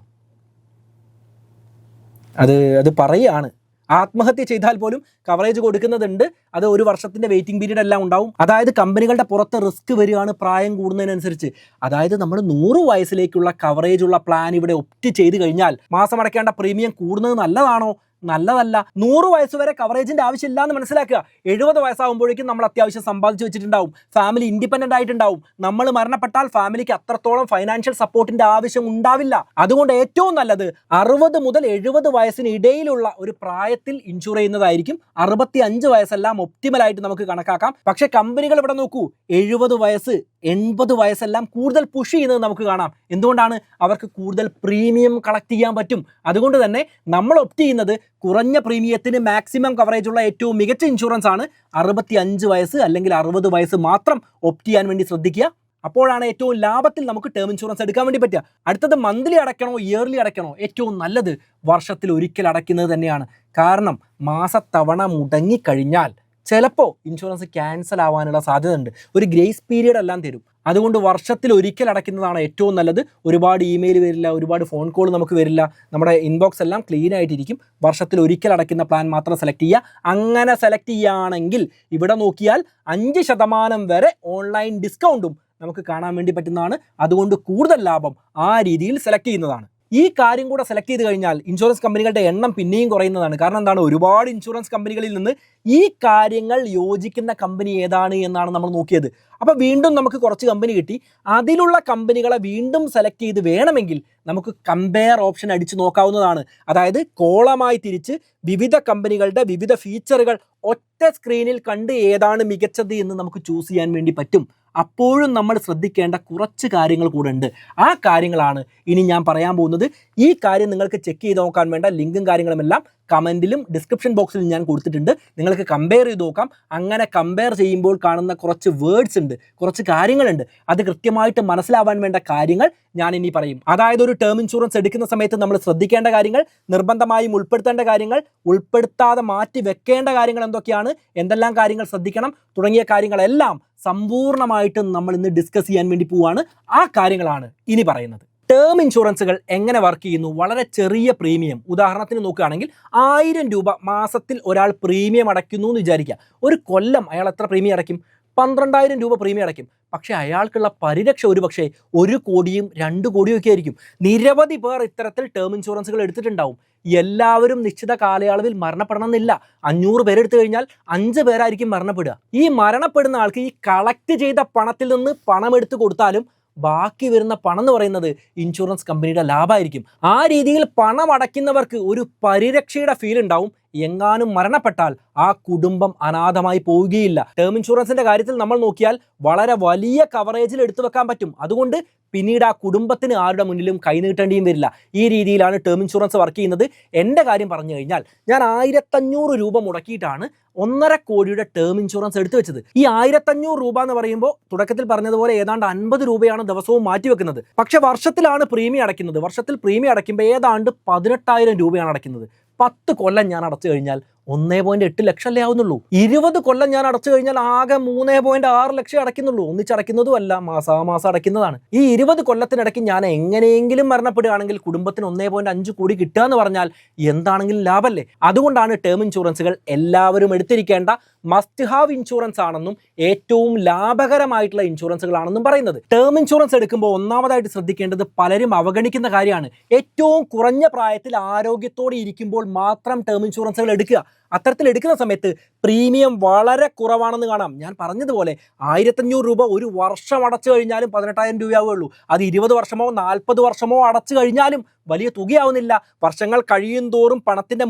അത് പറയുകയാണ്. ആത്മഹത്യ ചെയ്താൽ പോലും കവറേജ് കൊടുക്കുന്നതുണ്ട്. അത് 1 വർഷത്തിൻ്റെ വെയിറ്റിംഗ് പീരീഡ് എല്ലാം ഉണ്ടാവും. അതായത് കമ്പനികളുടെ പുറത്ത് റിസ്ക് വരികയാണ് പ്രായം കൂടുന്നതിനനുസരിച്ച്. അതായത് നമ്മൾ 100 വയസ്സിലേക്കുള്ള കവറേജ് ഉള്ള പ്ലാൻ ഇവിടെ ഒപ്റ്റ് ചെയ്ത് കഴിഞ്ഞാൽ മാസം അടയ്ക്കേണ്ട പ്രീമിയം കൂടുന്നത് നല്ലതാണോ? നല്ലതല്ല. 100 വയസ്സ് വരെ കവറേജിൻ്റെ ആവശ്യമില്ല എന്ന് മനസ്സിലാക്കുക. 70 വയസ്സാകുമ്പോഴേക്കും നമ്മൾ അത്യാവശ്യം സമ്പാദിച്ചു വെച്ചിട്ടുണ്ടാവും. ഫാമിലി ഇൻഡിപെൻഡൻ്റ് ആയിട്ടുണ്ടാവും. നമ്മൾ മരണപ്പെട്ടാൽ ഫാമിലിക്ക് അത്രത്തോളം ഫൈനാൻഷ്യൽ സപ്പോർട്ടിൻ്റെ ആവശ്യം ഉണ്ടാവില്ല. അതുകൊണ്ട് ഏറ്റവും നല്ലത് 60 മുതൽ 70 വയസ്സിന് ഇടയിലുള്ള ഒരു പ്രായത്തിൽ ഇൻഷുർ ചെയ്യുന്നതായിരിക്കും. 65 വയസ്സെല്ലാം ഒപ്റ്റിമലായിട്ട് നമുക്ക് കണക്കാക്കാം. പക്ഷേ കമ്പനികൾ ഇവിടെ നോക്കൂ, 70 വയസ്സ് 80 വയസ്സെല്ലാം കൂടുതൽ പുഷ് ചെയ്യുന്നത് നമുക്ക് കാണാം. എന്തുകൊണ്ടാണ്? അവർക്ക് കൂടുതൽ പ്രീമിയം കളക്ട് ചെയ്യാൻ പറ്റും. അതുകൊണ്ട് തന്നെ നമ്മൾ ഒപ്റ്റ് ചെയ്യുന്നത് കുറഞ്ഞ പ്രീമിയത്തിന് മാക്സിമം കവറേജ് ഉള്ള ഏറ്റവും മികച്ച ഇൻഷുറൻസ് ആണ്. 65 വയസ്സ് അല്ലെങ്കിൽ 60 വയസ്സ് മാത്രം ഒപ്റ്റ് ചെയ്യാൻ വേണ്ടി ശ്രദ്ധിക്കുക. അപ്പോഴാണ് ഏറ്റവും ലാഭത്തിൽ നമുക്ക് ടേം ഇൻഷുറൻസ് എടുക്കാൻ വേണ്ടി പറ്റുക. അടുത്തത് മന്ത്ലി അടയ്ക്കണോ ഇയർലി അടയ്ക്കണോ? ഏറ്റവും നല്ലത് വർഷത്തിൽ ഒരിക്കൽ അടയ്ക്കുന്നത് തന്നെയാണ്. കാരണം മാസത്തവണ മുടങ്ങിക്കഴിഞ്ഞാൽ ചിലപ്പോൾ ഇൻഷുറൻസ് ക്യാൻസൽ ആവാനുള്ള സാധ്യത ഉണ്ട്. ഒരു ഗ്രേസ് പീരീഡ് എല്ലാം തരും. അതുകൊണ്ട് വർഷത്തിൽ ഒരിക്കൽ അടയ്ക്കുന്നതാണ് ഏറ്റവും നല്ലത്. ഒരുപാട് ഇമെയിൽ വരില്ല, ഒരുപാട് ഫോൺ കോൾ നമുക്ക് വരില്ല. നമ്മുടെ ഇൻബോക്സ് എല്ലാം ക്ലീൻ ആയിട്ടിരിക്കും. വർഷത്തിൽ ഒരിക്കൽ അടയ്ക്കുന്ന പ്ലാൻ മാത്രം സെലക്ട് ചെയ്യുക. അങ്ങനെ സെലക്ട് ചെയ്യുകയാണെങ്കിൽ ഇവിടെ നോക്കിയാൽ 5% വരെ ഓൺലൈൻ ഡിസ്കൗണ്ടും നമുക്ക് കാണാൻ വേണ്ടി പറ്റുന്നതാണ്. അതുകൊണ്ട് കൂടുതൽ ലാഭം ആ രീതിയിൽ സെലക്ട് ചെയ്യുന്നതാണ്. ഈ കാര്യം കൂടെ സെലക്ട് ചെയ്ത് കഴിഞ്ഞാൽ ഇൻഷുറൻസ് കമ്പനികളുടെ എണ്ണം പിന്നെയും കുറയുന്നതാണ്. കാരണം എന്താണ്? ഒരുപാട് ഇൻഷുറൻസ് കമ്പനികളിൽ നിന്ന് ഈ കാര്യങ്ങൾ യോജിക്കുന്ന കമ്പനി ഏതാണ് എന്നാണ് നമ്മൾ നോക്കിയത്. അപ്പോൾ വീണ്ടും നമുക്ക് കുറച്ച് കമ്പനി കിട്ടി. അതിലുള്ള കമ്പനികളെ വീണ്ടും സെലക്ട് ചെയ്ത് വേണമെങ്കിൽ നമുക്ക് കമ്പയർ ഓപ്ഷൻ അടിച്ച് നോക്കാവുന്നതാണ്. അതായത് കോളമായി തിരിച്ച് വിവിധ കമ്പനികളുടെ വിവിധ ഫീച്ചറുകൾ ഒറ്റ സ്ക്രീനിൽ കണ്ട് ഏതാണ് മികച്ചത് എന്ന് നമുക്ക് ചൂസ് ചെയ്യാൻ വേണ്ടി പറ്റും. അപ്പോഴും നമ്മൾ ശ്രദ്ധിക്കേണ്ട കുറച്ച് കാര്യങ്ങൾ കൂടെ ഉണ്ട്. ആ കാര്യങ്ങളാണ് ഇനി ഞാൻ പറയാൻ പോകുന്നത്. ഈ കാര്യം നിങ്ങൾക്ക് ചെക്ക് ചെയ്ത് നോക്കാൻ വേണ്ട ലിങ്കും കാര്യങ്ങളുമെല്ലാം കമൻറ്റിലും ഡിസ്ക്രിപ്ഷൻ ബോക്സിലും ഞാൻ കൊടുത്തിട്ടുണ്ട്. നിങ്ങൾക്ക് കമ്പയർ ചെയ്ത് നോക്കാം. അങ്ങനെ കമ്പയർ ചെയ്യുമ്പോൾ കാണുന്ന കുറച്ച് വേർഡ്സ് ഉണ്ട്, കുറച്ച് കാര്യങ്ങളുണ്ട്. അത് കൃത്യമായിട്ട് മനസ്സിലാവാൻ വേണ്ട കാര്യങ്ങൾ ഞാൻ ഇനി പറയും. അതായത് ഒരു ടേം ഇൻഷുറൻസ് എടുക്കുന്ന സമയത്ത് നമ്മൾ ശ്രദ്ധിക്കേണ്ട കാര്യങ്ങൾ, നിർബന്ധമായും ഉൾപ്പെടുത്തേണ്ട കാര്യങ്ങൾ, ഉൾപ്പെടുത്താതെ മാറ്റി വെക്കേണ്ട കാര്യങ്ങൾ എന്തൊക്കെയാണ്, എന്തെല്ലാം കാര്യങ്ങൾ ശ്രദ്ധിക്കണം തുടങ്ങിയ കാര്യങ്ങളെല്ലാം സമ്പൂർണ്ണമായിട്ടും നമ്മൾ ഇന്ന് ഡിസ്കസ് ചെയ്യാൻ വേണ്ടി പോവുകയാണ്. ആ കാര്യങ്ങളാണ് ഇനി പറയുന്നത്. ടേം ഇൻഷുറൻസുകൾ എങ്ങനെ വർക്ക് ചെയ്യുന്നു? വളരെ ചെറിയ പ്രീമിയം, ഉദാഹരണത്തിന് നോക്കുകയാണെങ്കിൽ 1000 രൂപ മാസത്തിൽ ഒരാൾ പ്രീമിയം അടയ്ക്കുന്നു എന്ന് വിചാരിക്കുക. ഒരു കൊല്ലം അയാൾ എത്ര പ്രീമിയം അടയ്ക്കും? 12,000 രൂപ പ്രീമിയം അടയ്ക്കും. പക്ഷേ അയാൾക്കുള്ള പരിരക്ഷ ഒരു പക്ഷേ 1 കോടിയും 2 കോടിയും ഒക്കെ ആയിരിക്കും. നിരവധി പേർ ഇത്തരത്തിൽ ടേം ഇൻഷുറൻസുകൾ എടുത്തിട്ടുണ്ടാവും. എല്ലാവരും നിശ്ചിത കാലയളവിൽ മരണപ്പെടണമെന്നില്ല. 500 പേരെടുത്തു കഴിഞ്ഞാൽ 5 പേരായിരിക്കും മരണപ്പെടുക. ഈ മരണപ്പെടുന്ന ആൾക്ക് ഈ കളക്ട് ചെയ്ത പണത്തിൽ നിന്ന് പണം എടുത്ത് കൊടുത്താലും ബാക്കി വരുന്ന പണം എന്ന് പറയുന്നത് ഇൻഷുറൻസ് കമ്പനിയുടെ ലാഭമായിരിക്കും. ആ രീതിയിൽ പണം അടയ്ക്കുന്നവർക്ക് ഒരു പരിരക്ഷയുടെ ഫീൽ ഉണ്ടാവും. എങ്ങാനും മരണപ്പെട്ടാൽ ആ കുടുംബം അനാഥമായി പോവുകയില്ല. ടേം ഇൻഷുറൻസിന്റെ കാര്യത്തിൽ നമ്മൾ നോക്കിയാൽ വളരെ വലിയ കവറേജിൽ എടുത്തു വെക്കാൻ പറ്റും. അതുകൊണ്ട് പിന്നീട് ആ കുടുംബത്തിന് ആരുടെ മുന്നിലും കൈനീട്ടേണ്ടിയും വരില്ല. ഈ രീതിയിലാണ് ടേം ഇൻഷുറൻസ് വർക്ക് ചെയ്യുന്നത്. എൻ്റെ കാര്യം പറഞ്ഞു കഴിഞ്ഞാൽ ഞാൻ 1500 രൂപ മുടക്കിയിട്ടാണ് 1.5 കോടിയുടെ ടേം ഇൻഷുറൻസ് എടുത്തു വെച്ചത്. ഈ 1500 രൂപ എന്ന് പറയുമ്പോൾ തുടക്കത്തിൽ പറഞ്ഞതുപോലെ ഏതാണ്ട് 50 രൂപയാണ് ദിവസവും മാറ്റിവെക്കുന്നത്. പക്ഷെ വർഷത്തിലാണ് പ്രീമിയം അടയ്ക്കുന്നത്. വർഷത്തിൽ പ്രീമിയം അടയ്ക്കുമ്പോൾ ഏതാണ്ട് 18,000 രൂപയാണ് അടയ്ക്കുന്നത്. 10 കൊല്ലം ഞാൻ അടച്ചു കഴിഞ്ഞാൽ 1.8 ലക്ഷം അല്ലേ ആവുന്നുള്ളൂ. 20 കൊല്ലം ഞാൻ അടച്ചു കഴിഞ്ഞാൽ ആകെ 3.6 ലക്ഷം അടയ്ക്കുന്നുള്ളൂ. ഒന്നിച്ചടയ്ക്കുന്നതും അല്ല, മാസാമാസം അടയ്ക്കുന്നതാണ്. ഈ 20 കൊല്ലത്തിനിടയ്ക്ക് ഞാൻ എങ്ങനെയെങ്കിലും മരണപ്പെടുകയാണെങ്കിൽ കുടുംബത്തിന് 1.5 കോടി കിട്ടുക എന്ന് പറഞ്ഞാൽ എന്താണെങ്കിലും ലാഭമല്ലേ. അതുകൊണ്ടാണ് ടേം ഇൻഷുറൻസുകൾ എല്ലാവരും എടുത്തിരിക്കേണ്ട മസ്റ്റ് ഹാവ് ഇൻഷുറൻസ് ആണെന്നും ഏറ്റവും ലാഭകരമായിട്ടുള്ള ഇൻഷുറൻസുകളാണെന്നും പറയുന്നത്. ടേം ഇൻഷുറൻസ് എടുക്കുമ്പോൾ ഒന്നാമതായിട്ട് ശ്രദ്ധിക്കേണ്ടത് പലരും അവഗണിക്കുന്ന കാര്യമാണ്. ഏറ്റവും കുറഞ്ഞ പ്രായത്തിൽ ആരോഗ്യത്തോടെ ഇരിക്കുമ്പോൾ മാത്രം ടേം ഇൻഷുറൻസുകൾ എടുക്കുക. അത്തരത്തിൽ എടുക്കുന്ന സമയത്ത് പ്രീമിയം വളരെ കുറവാണെന്ന് കാണാം. ഞാൻ പറഞ്ഞതുപോലെ 1500 രൂപ ഒരു വർഷം അടച്ചു കഴിഞ്ഞാലും 18,000 രൂപയാവുകയുള്ളൂ. അത് 20 വർഷമോ 40 വർഷമോ അടച്ചു കഴിഞ്ഞാലും വലിയ തുകയാവുന്നില്ല. വർഷങ്ങൾ കഴിയും തോറും പണത്തിൻ്റെ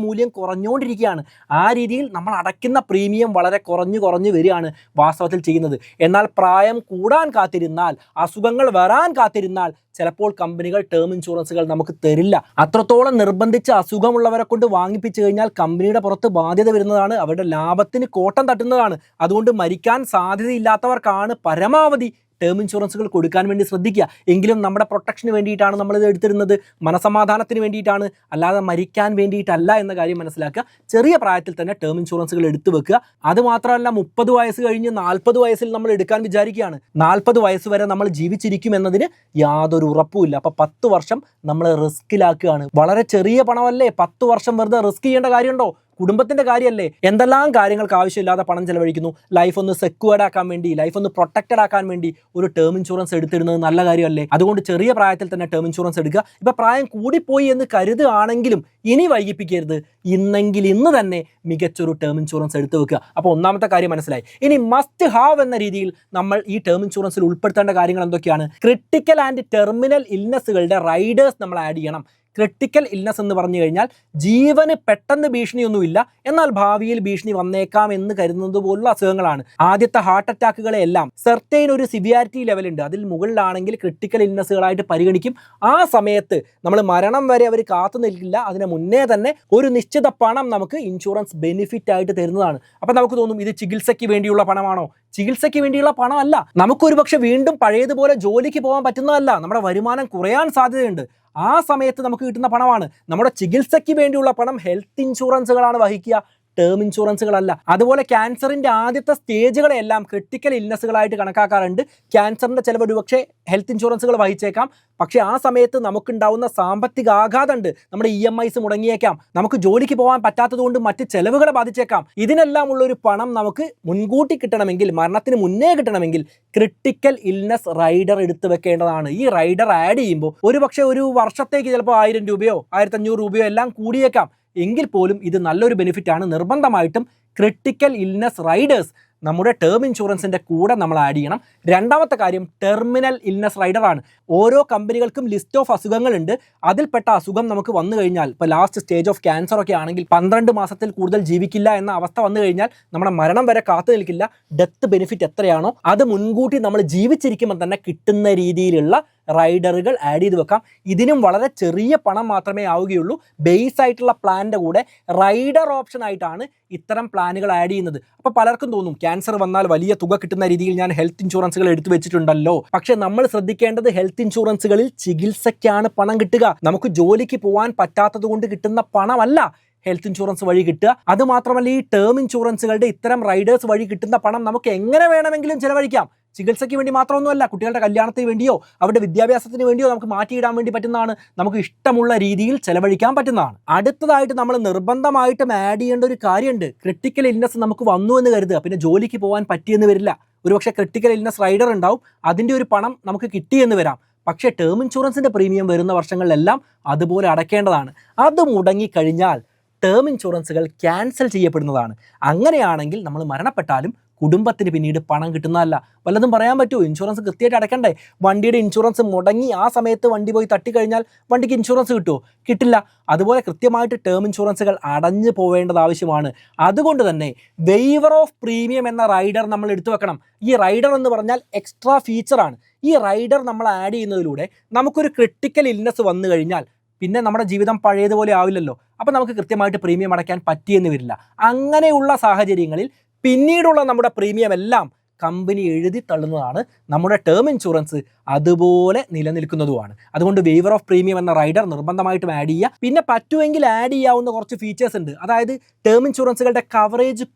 മൂല്യം കുറഞ്ഞുകൊണ്ടിരിക്കുകയാണ്. ആ രീതിയിൽ നമ്മൾ അടയ്ക്കുന്ന പ്രീമിയം വളരെ കുറഞ്ഞു വരികയാണ് വാസ്തവത്തിൽ ചെയ്യുന്നത്. എന്നാൽ പ്രായം കൂടാൻ കാത്തിരുന്നാൽ, അസുഖങ്ങൾ വരാൻ കാത്തിരുന്നാൽ ചിലപ്പോൾ കമ്പനികൾ ടേം ഇൻഷുറൻസുകൾ നമുക്ക് തരില്ല. അത്രത്തോളം നിർബന്ധിച്ച് അസുഖമുള്ളവരെ കൊണ്ട് വാങ്ങിപ്പിച്ചു കഴിഞ്ഞാൽ കമ്പനിയുടെ പുറത്ത് ബാധ്യത വരുന്നതാണ്, അവരുടെ ലാഭത്തിന് കോട്ടം തട്ടുന്നതാണ്. അതുകൊണ്ട് മരിക്കാൻ സാധ്യതയില്ലാത്തവർക്കാണ് പരമാവധി ടേം ഇൻഷുറൻസുകൾ കൊടുക്കാൻ വേണ്ടി ശ്രദ്ധിക്കുക. എങ്കിലും നമ്മുടെ പ്രൊട്ടക്ഷന് വേണ്ടിയിട്ടാണ് നമ്മളിത് എടുത്തിരുന്നത്, മനസമാധാനത്തിന് വേണ്ടിയിട്ടാണ്, അല്ലാതെ മരിക്കാൻ വേണ്ടിയിട്ടല്ല എന്ന കാര്യം മനസ്സിലാക്കുക. ചെറിയ പ്രായത്തിൽ തന്നെ ടേം ഇൻഷുറൻസുകൾ എടുത്തു വെക്കുക. അതുമാത്രമല്ല 30 വയസ്സ് കഴിഞ്ഞ് 40 വയസ്സിൽ നമ്മൾ എടുക്കാൻ വിചാരിക്കുകയാണ്. 40 വയസ്സ് വരെ നമ്മൾ ജീവിച്ചിരിക്കും എന്നതിന് യാതൊരു ഉറപ്പുമില്ല. അപ്പോൾ 10 വർഷം നമ്മൾ റിസ്കിലാക്കുകയാണ്. വളരെ ചെറിയ പണമല്ലേ, 10 വർഷം വെറുതെ റിസ്ക് ചെയ്യേണ്ട കാര്യമുണ്ടോ? കുടുംബത്തിന്റെ കാര്യമല്ലേ. എന്തെല്ലാം കാര്യങ്ങൾക്ക് ആവശ്യമില്ലാതെ പണം ചെലവഴിക്കുന്നു. ലൈഫ് ഒന്ന് സെക്യൂർഡ് ആക്കാൻ വേണ്ടി, ലൈഫ് ഒന്ന് പ്രൊട്ടക്റ്റഡ് ആക്കാൻ വേണ്ടി ഒരു ടേം ഇൻഷുറൻസ് എടുത്തിടുന്നത് നല്ല കാര്യമല്ലേ. അതുകൊണ്ട് ചെറിയ പ്രായത്തിൽ തന്നെ ടേം ഇൻഷുറൻസ് എടുക്കുക. ഇപ്പം പ്രായം കൂടിപ്പോയി എന്ന് കരുതുകയാണെങ്കിലും ഇനി വൈകിപ്പിക്കരുത്. ഇന്നെങ്കിൽ ഇന്ന് തന്നെ മികച്ചൊരു ടേം ഇൻഷുറൻസ് എടുത്തു വെക്കുക. അപ്പോൾ ഒന്നാമത്തെ കാര്യം മനസ്സിലായി. ഇനി മസ്റ്റ് ഹാവ് എന്ന രീതിയിൽ നമ്മൾ ഈ ടേം ഇൻഷുറൻസിൽ ഉൾപ്പെടുത്തേണ്ട കാര്യങ്ങൾ എന്തൊക്കെയാണ്? ക്രിട്ടിക്കൽ ആൻഡ് ടെർമിനൽ ഇൽനെസ്സുകളുടെ റൈഡേഴ്സ് നമ്മൾ ആഡ് ചെയ്യണം. ക്രിട്ടിക്കൽ ഇൽനെസ് എന്ന് പറഞ്ഞു കഴിഞ്ഞാൽ ജീവന് പെട്ടെന്ന് ഭീഷണിയൊന്നുമില്ല, എന്നാൽ ഭാവിയിൽ ഭീഷണി വന്നേക്കാം എന്ന് കരുതുന്നത് പോലുള്ള അസുഖങ്ങളാണ്. ആദ്യത്തെ ഹാർട്ട് അറ്റാക്കുകളെല്ലാം സെർട്ടൈൻ ഒരു സിവിയാരിറ്റി ലെവലുണ്ട്, അതിൽ മുകളിലാണെങ്കിൽ ക്രിട്ടിക്കൽ ഇൽനെസ്സുകളായിട്ട് പരിഗണിക്കും. ആ സമയത്ത് നമ്മൾ മരണം വരെ അവർ കാത്തു നിൽക്കില്ല, അതിന് മുന്നേ തന്നെ ഒരു നിശ്ചിത പണം നമുക്ക് ഇൻഷുറൻസ് ബെനിഫിറ്റ് ആയിട്ട് തരുന്നതാണ്. അപ്പം നമുക്ക് തോന്നും ഇത് ചികിത്സയ്ക്ക് വേണ്ടിയുള്ള പണമാണോ? ചികിത്സയ്ക്ക് വേണ്ടിയുള്ള പണമല്ല. നമുക്കൊരു പക്ഷെ വീണ്ടും പഴയതുപോലെ ജോലിക്ക് പോകാൻ പറ്റുന്നതല്ല, നമ്മുടെ വരുമാനം കുറയാൻ സാധ്യതയുണ്ട്. ആ സമയത്ത് നമുക്ക് കിട്ടുന്ന പണമാണ്. നമ്മുടെ ചികിത്സയ്ക്ക് വേണ്ടിയുള്ള പണം ഹെൽത്ത് ഇൻഷുറൻസുകളാണ് വഹിക്കുക, ടേം ഇൻഷുറൻസുകളല്ല. അതുപോലെ ക്യാൻസറിൻ്റെ ആദ്യത്തെ സ്റ്റേജുകളെല്ലാം ക്രിട്ടിക്കൽ ഇൽനെസ്സുകളായിട്ട് കണക്കാക്കാറുണ്ട്. ക്യാൻസറിൻ്റെ ചിലവ് ഒരുപക്ഷെ ഹെൽത്ത് ഇൻഷുറൻസുകൾ വഹിച്ചേക്കാം, പക്ഷേ ആ സമയത്ത് നമുക്കുണ്ടാവുന്ന സാമ്പത്തിക ആഘാതമുണ്ട്. നമ്മുടെ EMIs മുടങ്ങിയേക്കാം, നമുക്ക് ജോലിക്ക് പോകാൻ പറ്റാത്തതുകൊണ്ട് മറ്റ് ചെലവുകളെ ബാധിച്ചേക്കാം. ഇതിനെല്ലാം ഉള്ളൊരു പണം നമുക്ക് മുൻകൂട്ടി കിട്ടണമെങ്കിൽ, മരണത്തിന് മുന്നേ കിട്ടണമെങ്കിൽ ക്രിട്ടിക്കൽ ഇൽനെസ് റൈഡർ എടുത്തു വെക്കേണ്ടതാണ്. ഈ റൈഡർ ആഡ് ചെയ്യുമ്പോൾ ഒരുപക്ഷെ ഒരു വർഷത്തേക്ക് ചിലപ്പോൾ 1000 രൂപയോ 1500 രൂപയോ എല്ലാം കൂടിയേക്കാം. എങ്കിൽ പോലും ഇത് നല്ലൊരു ബെനിഫിറ്റാണ്. നിർബന്ധമായിട്ടും ക്രിട്ടിക്കൽ ഇൽനെസ് റൈഡേഴ്സ് നമ്മുടെ ടേം ഇൻഷുറൻസിൻ്റെ കൂടെ നമ്മൾ ആഡ് ചെയ്യണം. രണ്ടാമത്തെ കാര്യം ടെർമിനൽ ഇൽനെസ് റൈഡറാണ്. ഓരോ കമ്പനികൾക്കും ലിസ്റ്റ് ഓഫ് അസുഖങ്ങളുണ്ട്. അതിൽപ്പെട്ട അസുഖം നമുക്ക് വന്നു കഴിഞ്ഞാൽ, ഇപ്പോൾ ലാസ്റ്റ് സ്റ്റേജ് ഓഫ് ക്യാൻസർ ഒക്കെ ആണെങ്കിൽ 12 മാസത്തിൽ കൂടുതൽ ജീവിക്കില്ല എന്ന അവസ്ഥ വന്നു കഴിഞ്ഞാൽ നമ്മുടെ മരണം വരെ കാത്തു നിൽക്കില്ല. ഡെത്ത് ബെനിഫിറ്റ് എത്രയാണോ അത് മുൻകൂട്ടി നമ്മൾ ജീവിച്ചിരിക്കുമ്പോൾ തന്നെ കിട്ടുന്ന രീതിയിലുള്ള റൈഡറുകൾ ആഡ് ചെയ്ത് വെക്കാം. ഇതിനും വളരെ ചെറിയ പണം മാത്രമേ ആവുകയുള്ളൂ. ബേസ് ആയിട്ടുള്ള പ്ലാനിൻ്റെ കൂടെ റൈഡർ ഓപ്ഷൻ ആയിട്ടാണ് ഇത്തരം പ്ലാനുകൾ ആഡ് ചെയ്യുന്നത്. അപ്പോൾ പലർക്കും തോന്നും ക്യാൻസർ വന്നാൽ വലിയ തുക കിട്ടുന്ന രീതിയിൽ ഞാൻ ഹെൽത്ത് ഇൻഷുറൻസുകൾ എടുത്തു വെച്ചിട്ടുണ്ടല്ലോ. പക്ഷേ നമ്മൾ ശ്രദ്ധിക്കേണ്ടത് ഹെൽത്ത് ഇൻഷുറൻസുകളിൽ ചികിത്സയ്ക്കാണ് പണം കിട്ടുക. നമുക്ക് ജോലിക്ക് പോകാൻ പറ്റാത്തത് കൊണ്ട് കിട്ടുന്ന പണമല്ല ഹെൽത്ത് ഇൻഷുറൻസ് വഴി കിട്ടുക. അതുമാത്രമല്ല ഈ ടേം ഇൻഷുറൻസുകളുടെ ഇത്തരം റൈഡേഴ്സ് വഴി കിട്ടുന്ന പണം നമുക്ക് എങ്ങനെ വേണമെങ്കിലും ചിലവഴിക്കാം. ചികിത്സയ്ക്ക് വേണ്ടി മാത്രമൊന്നുമല്ല, കുട്ടികളുടെ കല്യാണത്തിന് വേണ്ടിയോ അവരുടെ വിദ്യാഭ്യാസത്തിന് വേണ്ടിയോ നമുക്ക് മാറ്റിയിടാൻ വേണ്ടി പറ്റുന്നതാണ്. നമുക്ക് ഇഷ്ടമുള്ള രീതിയിൽ ചെലവഴിക്കാൻ പറ്റുന്നതാണ്. അടുത്തതായിട്ട് നമ്മൾ നിർബന്ധമായിട്ടും ആഡ് ചെയ്യേണ്ട ഒരു കാര്യമുണ്ട്. ക്രിട്ടിക്കൽ ഇൽനെസ് നമുക്ക് വന്നു എന്ന് കരുതുക, പിന്നെ ജോലിക്ക് പോകാൻ പറ്റിയെന്ന് വരില്ല. ഒരുപക്ഷെ ക്രിട്ടിക്കൽ ഇൽനെസ് റൈഡർ ഉണ്ടാവും, അതിൻ്റെ ഒരു പണം നമുക്ക് കിട്ടിയെന്ന് വരാം. പക്ഷേ ടേം ഇൻഷുറൻസിൻ്റെ പ്രീമിയം വരുന്ന വർഷങ്ങളിലെല്ലാം അതുപോലെ അടയ്ക്കേണ്ടതാണ്. അത് മുടങ്ങിക്കഴിഞ്ഞാൽ ടേം ഇൻഷുറൻസുകൾ ക്യാൻസൽ ചെയ്യപ്പെടുന്നതാണ്. അങ്ങനെയാണെങ്കിൽ നമ്മൾ മരണപ്പെട്ടാലും കുടുംബത്തിന് പിന്നീട് പണം കിട്ടുന്നതല്ല. വല്ലതും പറയാൻ പറ്റുമോ? ഇൻഷുറൻസ് കൃത്യമായിട്ട് അടയ്ക്കണ്ടേ? വണ്ടിയുടെ ഇൻഷുറൻസ് മുടങ്ങി ആ സമയത്ത് വണ്ടി പോയി തട്ടിക്കഴിഞ്ഞാൽ വണ്ടിക്ക് ഇൻഷുറൻസ് കിട്ടുമോ? കിട്ടില്ല. അതുപോലെ കൃത്യമായിട്ട് ടേം ഇൻഷുറൻസുകൾ അടഞ്ഞു പോവേണ്ടത് ആവശ്യമാണ്. അതുകൊണ്ട് തന്നെ വെയ്വർ ഓഫ് പ്രീമിയം എന്ന റൈഡർ നമ്മൾ എടുത്തു വെക്കണം. ഈ റൈഡർ എന്ന് പറഞ്ഞാൽ എക്സ്ട്രാ ഫീച്ചറാണ്. ഈ റൈഡർ നമ്മൾ ആഡ് ചെയ്യുന്നതിലൂടെ നമുക്കൊരു ക്രിട്ടിക്കൽ ഇൽനെസ് വന്നു കഴിഞ്ഞാൽ പിന്നെ നമ്മുടെ ജീവിതം പഴയതുപോലെ ആവില്ലല്ലോ. അപ്പോൾ നമുക്ക് കൃത്യമായിട്ട് പ്രീമിയം അടയ്ക്കാൻ പറ്റിയെന്ന് വരില്ല. അങ്ങനെയുള്ള സാഹചര്യങ്ങളിൽ പിന്നീടുള്ള നമ്മുടെ പ്രീമിയം എല്ലാം കമ്പനി എഴുതി തള്ളുന്നതാണ്. നമ്മുടെ ടേം ഇൻഷുറൻസ് അതുപോലെ നിലനിൽക്കുന്നതുമാണ്. അതുകൊണ്ട് വെയ്വർ ഓഫ് പ്രീമിയം എന്ന റൈഡർ നിർബന്ധമായിട്ടും ആഡ് ചെയ്യുക. പിന്നെ പറ്റുമെങ്കിൽ ആഡ് ചെയ്യാവുന്ന കുറച്ച് ഫീച്ചേഴ്സ് ഉണ്ട്. അതായത് ടേം ഇൻഷുറൻസുകളുടെ കവറേജ്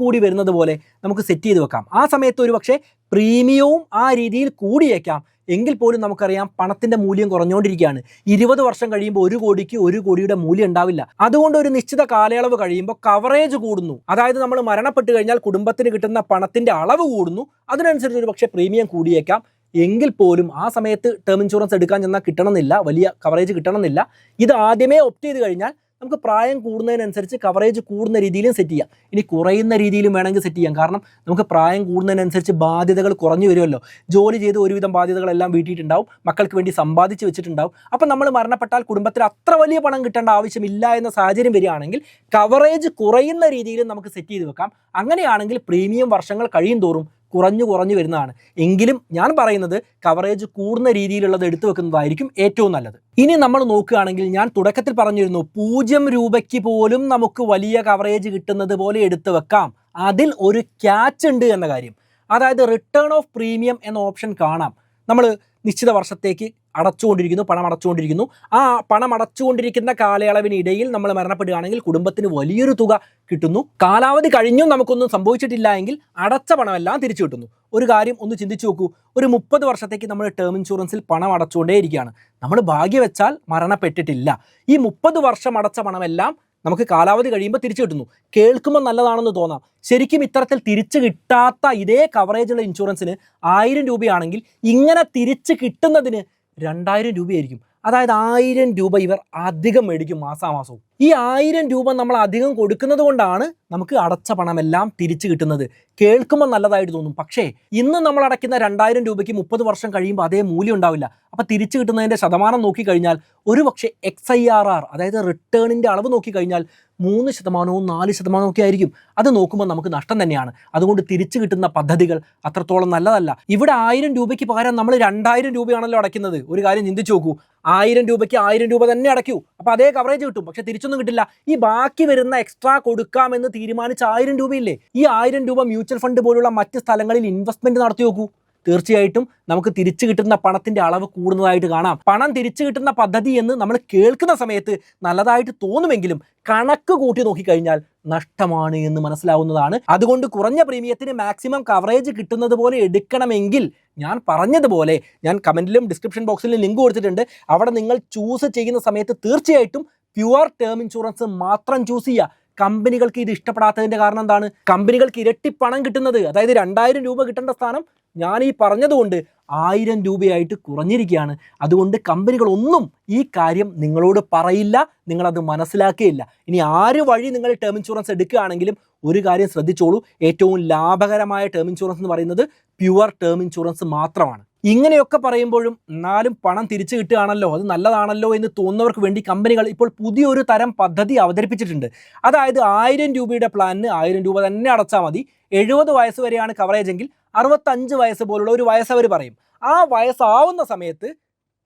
കൂടി വരുന്നത് പോലെ നമുക്ക് സെറ്റ് ചെയ്ത് വെക്കാം. ആ സമയത്ത് ഒരു പക്ഷേ പ്രീമിയവും ആ രീതിയിൽ കൂടിയേക്കാം. എങ്കിൽ പോലും നമുക്കറിയാം പണത്തിൻ്റെ മൂല്യം കുറഞ്ഞുകൊണ്ടിരിക്കുകയാണ്. 20 വർഷം കഴിയുമ്പോൾ 1 കോടിക്ക് 1 കോടിയുടെ മൂല്യം ഉണ്ടാവില്ല. അതുകൊണ്ട് ഒരു നിശ്ചിത കാലയളവ് കഴിയുമ്പോൾ കവറേജ് കൂടുന്നു. അതായത് നമ്മൾ മരണപ്പെട്ട് കഴിഞ്ഞാൽ കുടുംബത്തിന് കിട്ടുന്ന പണത്തിൻ്റെ അളവ് കൂടുന്നു. അതിനനുസരിച്ച് ഒരു പക്ഷേ പ്രീമിയം കൂടിയേക്കാം. എങ്കിൽ പോലും ആ സമയത്ത് ടേം ഇൻഷുറൻസ് എടുക്കാൻ ചെന്നാൽ കിട്ടണമെന്നില്ല, വലിയ കവറേജ് കിട്ടണമെന്നില്ല. ഇത് ആദ്യമേ ഓപ്റ്റ് ചെയ്ത് കഴിഞ്ഞാൽ നമുക്ക് പ്രായം കൂടുന്നതിനനുസരിച്ച് കവറേജ് കൂടുന്ന രീതിയിലും സെറ്റ് ചെയ്യാം. ഇനി കുറയുന്ന രീതിയിലും വേണമെങ്കിൽ സെറ്റ് ചെയ്യാം. കാരണം നമുക്ക് പ്രായം കൂടുന്നതിനനുസരിച്ച് ബാധ്യതകൾ കുറഞ്ഞു വരുമല്ലോ. ജോലി ചെയ്ത് ഒരുവിധം ബാധ്യതകളെല്ലാം വീട്ടിയിട്ടുണ്ടാവും, മക്കൾക്ക് വേണ്ടി സമ്പാദിച്ച് വെച്ചിട്ടുണ്ടാവും. അപ്പം നമ്മൾ മരണപ്പെട്ടാൽ കുടുംബത്തിന് അത്ര വലിയ പണം കിട്ടേണ്ട ആവശ്യമില്ല എന്ന സാഹചര്യം വരികയാണെങ്കിൽ കവറേജ് കുറയുന്ന രീതിയിലും നമുക്ക് സെറ്റ് ചെയ്ത് വെക്കാം. അങ്ങനെയാണെങ്കിൽ പ്രീമിയം വർഷങ്ങൾ കഴിയും തോറും കുറഞ്ഞു വരുന്നതാണ്. എങ്കിലും ഞാൻ പറയുന്നത് കവറേജ് കൂടുന്ന രീതിയിലുള്ളത് എടുത്തു വെക്കുന്നതായിരിക്കും ഏറ്റവും നല്ലത്. ഇനി നമ്മൾ നോക്കുകയാണെങ്കിൽ ഞാൻ തുടക്കത്തിൽ പറഞ്ഞിരുന്നു 0 രൂപയ്ക്ക് പോലും നമുക്ക് വലിയ കവറേജ് കിട്ടുന്നത് പോലെ എടുത്തു വെക്കാം. അതിൽ ഒരു ക്യാച്ച് ഉണ്ട് എന്ന കാര്യം. അതായത് റിട്ടേൺ ഓഫ് പ്രീമിയം എന്ന ഓപ്ഷൻ കാണാം. നമ്മൾ നിശ്ചിത വർഷത്തേക്ക് പണം അടച്ചുകൊണ്ടിരിക്കുന്നു. ആ പണം അടച്ചുകൊണ്ടിരിക്കുന്ന കാലയളവിനിടയിൽ നമ്മൾ മരണപ്പെടുകയാണെങ്കിൽ കുടുംബത്തിന് വലിയൊരു തുക കിട്ടുന്നു. കാലാവധി കഴിഞ്ഞും നമുക്കൊന്നും സംഭവിച്ചിട്ടില്ല എങ്കിൽ അടച്ച പണമെല്ലാം തിരിച്ചു കിട്ടുന്നു. ഒരു കാര്യം ഒന്ന് ചിന്തിച്ചു നോക്കൂ. ഒരു 30 വർഷത്തേക്ക് നമ്മൾ ടേം ഇൻഷുറൻസിൽ പണം അടച്ചുകൊണ്ടേയിരിക്കുകയാണ്. നമ്മൾ ഭാഗ്യം വെച്ചാൽ മരണപ്പെട്ടിട്ടില്ല. ഈ 30 വർഷം അടച്ച പണമെല്ലാം നമുക്ക് കാലാവധി കഴിയുമ്പോൾ തിരിച്ചു കിട്ടുന്നു. കേൾക്കുമ്പോൾ നല്ലതാണെന്ന് തോന്നാം. ശരിക്കും ഇത്തരത്തിൽ തിരിച്ചു കിട്ടാത്ത ഇതേ കവറേജുള്ള ഇൻഷുറൻസിന് 1000 രൂപയാണെങ്കിൽ ഇങ്ങനെ തിരിച്ചു കിട്ടുന്നതിന് 2000 രൂപയായിരിക്കും. അതായത് 1000 രൂപ ഇവർ അധികം മേടിക്കും മാസാമാസവും. ഈ 1000 രൂപ നമ്മൾ അധികം കൊടുക്കുന്നത് കൊണ്ടാണ് നമുക്ക് അടച്ച പണമെല്ലാം തിരിച്ചു കിട്ടുന്നത്. കേൾക്കുമ്പോൾ നല്ലതായിട്ട് തോന്നും. പക്ഷേ ഇന്ന് നമ്മൾ അടയ്ക്കുന്ന 2000 രൂപയ്ക്ക് 30 വർഷം കഴിയുമ്പോൾ അതേ മൂല്യം ഉണ്ടാവില്ല. അപ്പോൾ തിരിച്ചു കിട്ടുന്നതിൻ്റെ ശതമാനം നോക്കിക്കഴിഞ്ഞാൽ ഒരു പക്ഷേ XIRR അതായത് റിട്ടേണിൻ്റെ അളവ് നോക്കിക്കഴിഞ്ഞാൽ 3%, 4% ഒക്കെ ആയിരിക്കും. അത് നോക്കുമ്പോൾ നമുക്ക് നഷ്ടം തന്നെയാണ്. അതുകൊണ്ട് തിരിച്ചു കിട്ടുന്ന പദ്ധതികൾ അത്രത്തോളം നല്ലതല്ല. ഇവിടെ 1000 രൂപയ്ക്ക് പകരം നമ്മൾ 2000 രൂപയാണല്ലോ അടയ്ക്കുന്നത്. ഒരു കാര്യം ചിന്തിച്ചു നോക്കൂ. 1000 രൂപയ്ക്ക് 1000 രൂപ തന്നെ അടയ്ക്കൂ. അപ്പോൾ അതേ കവറേജ് കിട്ടും. പക്ഷേ തിരിച്ചൊന്നും കിട്ടില്ല. ഈ ബാക്കി വരുന്ന എക്സ്ട്രാ കൊടുക്കാമെന്ന് തീരുമാനിച്ച 1000 രൂപയില്ലേ, ഈ 1000 രൂപ മ്യൂച്വൽ ഫണ്ട് പോലുള്ള മറ്റ് സ്ഥലങ്ങളിൽ ഇൻവെസ്റ്റ്മെന്റ് നടത്തി നോക്കൂ. തീർച്ചയായിട്ടും നമുക്ക് തിരിച്ചു കിട്ടുന്ന പണത്തിന്റെ അളവ് കൂടുന്നതായിട്ട് കാണാം. പണം തിരിച്ചു കിട്ടുന്ന പദ്ധതി എന്ന് നമ്മൾ കേൾക്കുന്ന സമയത്ത് നല്ലതായിട്ട് തോന്നുമെങ്കിലും കണക്ക് കൂട്ടി നോക്കിക്കഴിഞ്ഞാൽ നഷ്ടമാണ് എന്ന് മനസ്സിലാവുന്നതാണ്. അതുകൊണ്ട് കുറഞ്ഞ പ്രീമിയത്തിന് മാക്സിമം കവറേജ് കിട്ടുന്നത് പോലെ എടുക്കണമെങ്കിൽ ഞാൻ പറഞ്ഞതുപോലെ ഞാൻ കമന്റിലും ഡിസ്ക്രിപ്ഷൻ ബോക്സിലും ലിങ്ക് കൊടുത്തിട്ടുണ്ട്. അവിടെ നിങ്ങൾ ചൂസ് ചെയ്യുന്ന സമയത്ത് തീർച്ചയായിട്ടും പ്യുവർ ടേം ഇൻഷുറൻസ് മാത്രം ചൂസ് ചെയ്യുക. കമ്പനികൾക്ക് ഇത് ഇഷ്ടപ്പെടാത്തതിൻ്റെ കാരണം എന്താണ്? കമ്പനികൾക്ക് ഇരട്ടി പണം കിട്ടുന്നത്, അതായത് 2000 രൂപ കിട്ടേണ്ട സ്ഥാനം ഞാൻ ഈ പറഞ്ഞതുകൊണ്ട് 1000 രൂപയായിട്ട് കുറഞ്ഞിരിക്കുകയാണ്. അതുകൊണ്ട് കമ്പനികളൊന്നും ഈ കാര്യം നിങ്ങളോട് പറയില്ല, നിങ്ങളത് മനസ്സിലാക്കുകയില്ല. ഇനി ആര് വഴി നിങ്ങൾ ടേം ഇൻഷുറൻസ് എടുക്കുകയാണെങ്കിലും ഒരു കാര്യം ശ്രദ്ധിച്ചോളൂ. ഏറ്റവും ലാഭകരമായ ടേം ഇൻഷുറൻസ് എന്ന് പറയുന്നത് പ്യുവർ ടേം ഇൻഷുറൻസ് മാത്രമാണ്. ഇങ്ങനെയൊക്കെ പറയുമ്പോഴും എന്നാലും പണം തിരിച്ചു കിട്ടുകയാണല്ലോ, അത് നല്ലതാണല്ലോ എന്ന് തോന്നുന്നവർക്ക് വേണ്ടി കമ്പനികൾ ഇപ്പോൾ പുതിയൊരു തരം പദ്ധതി അവതരിപ്പിച്ചിട്ടുണ്ട്. അതായത് 1000 രൂപയുടെ പ്ലാനിന് 1000 രൂപ തന്നെ അടച്ചാൽ മതി. 70 വയസ്സ് വരെയാണ് കവറേജ് എങ്കിൽ 65 വയസ്സ് പോലുള്ള ഒരു വയസ്സ് അവർ പറയും. ആ വയസ്സാവുന്ന സമയത്ത്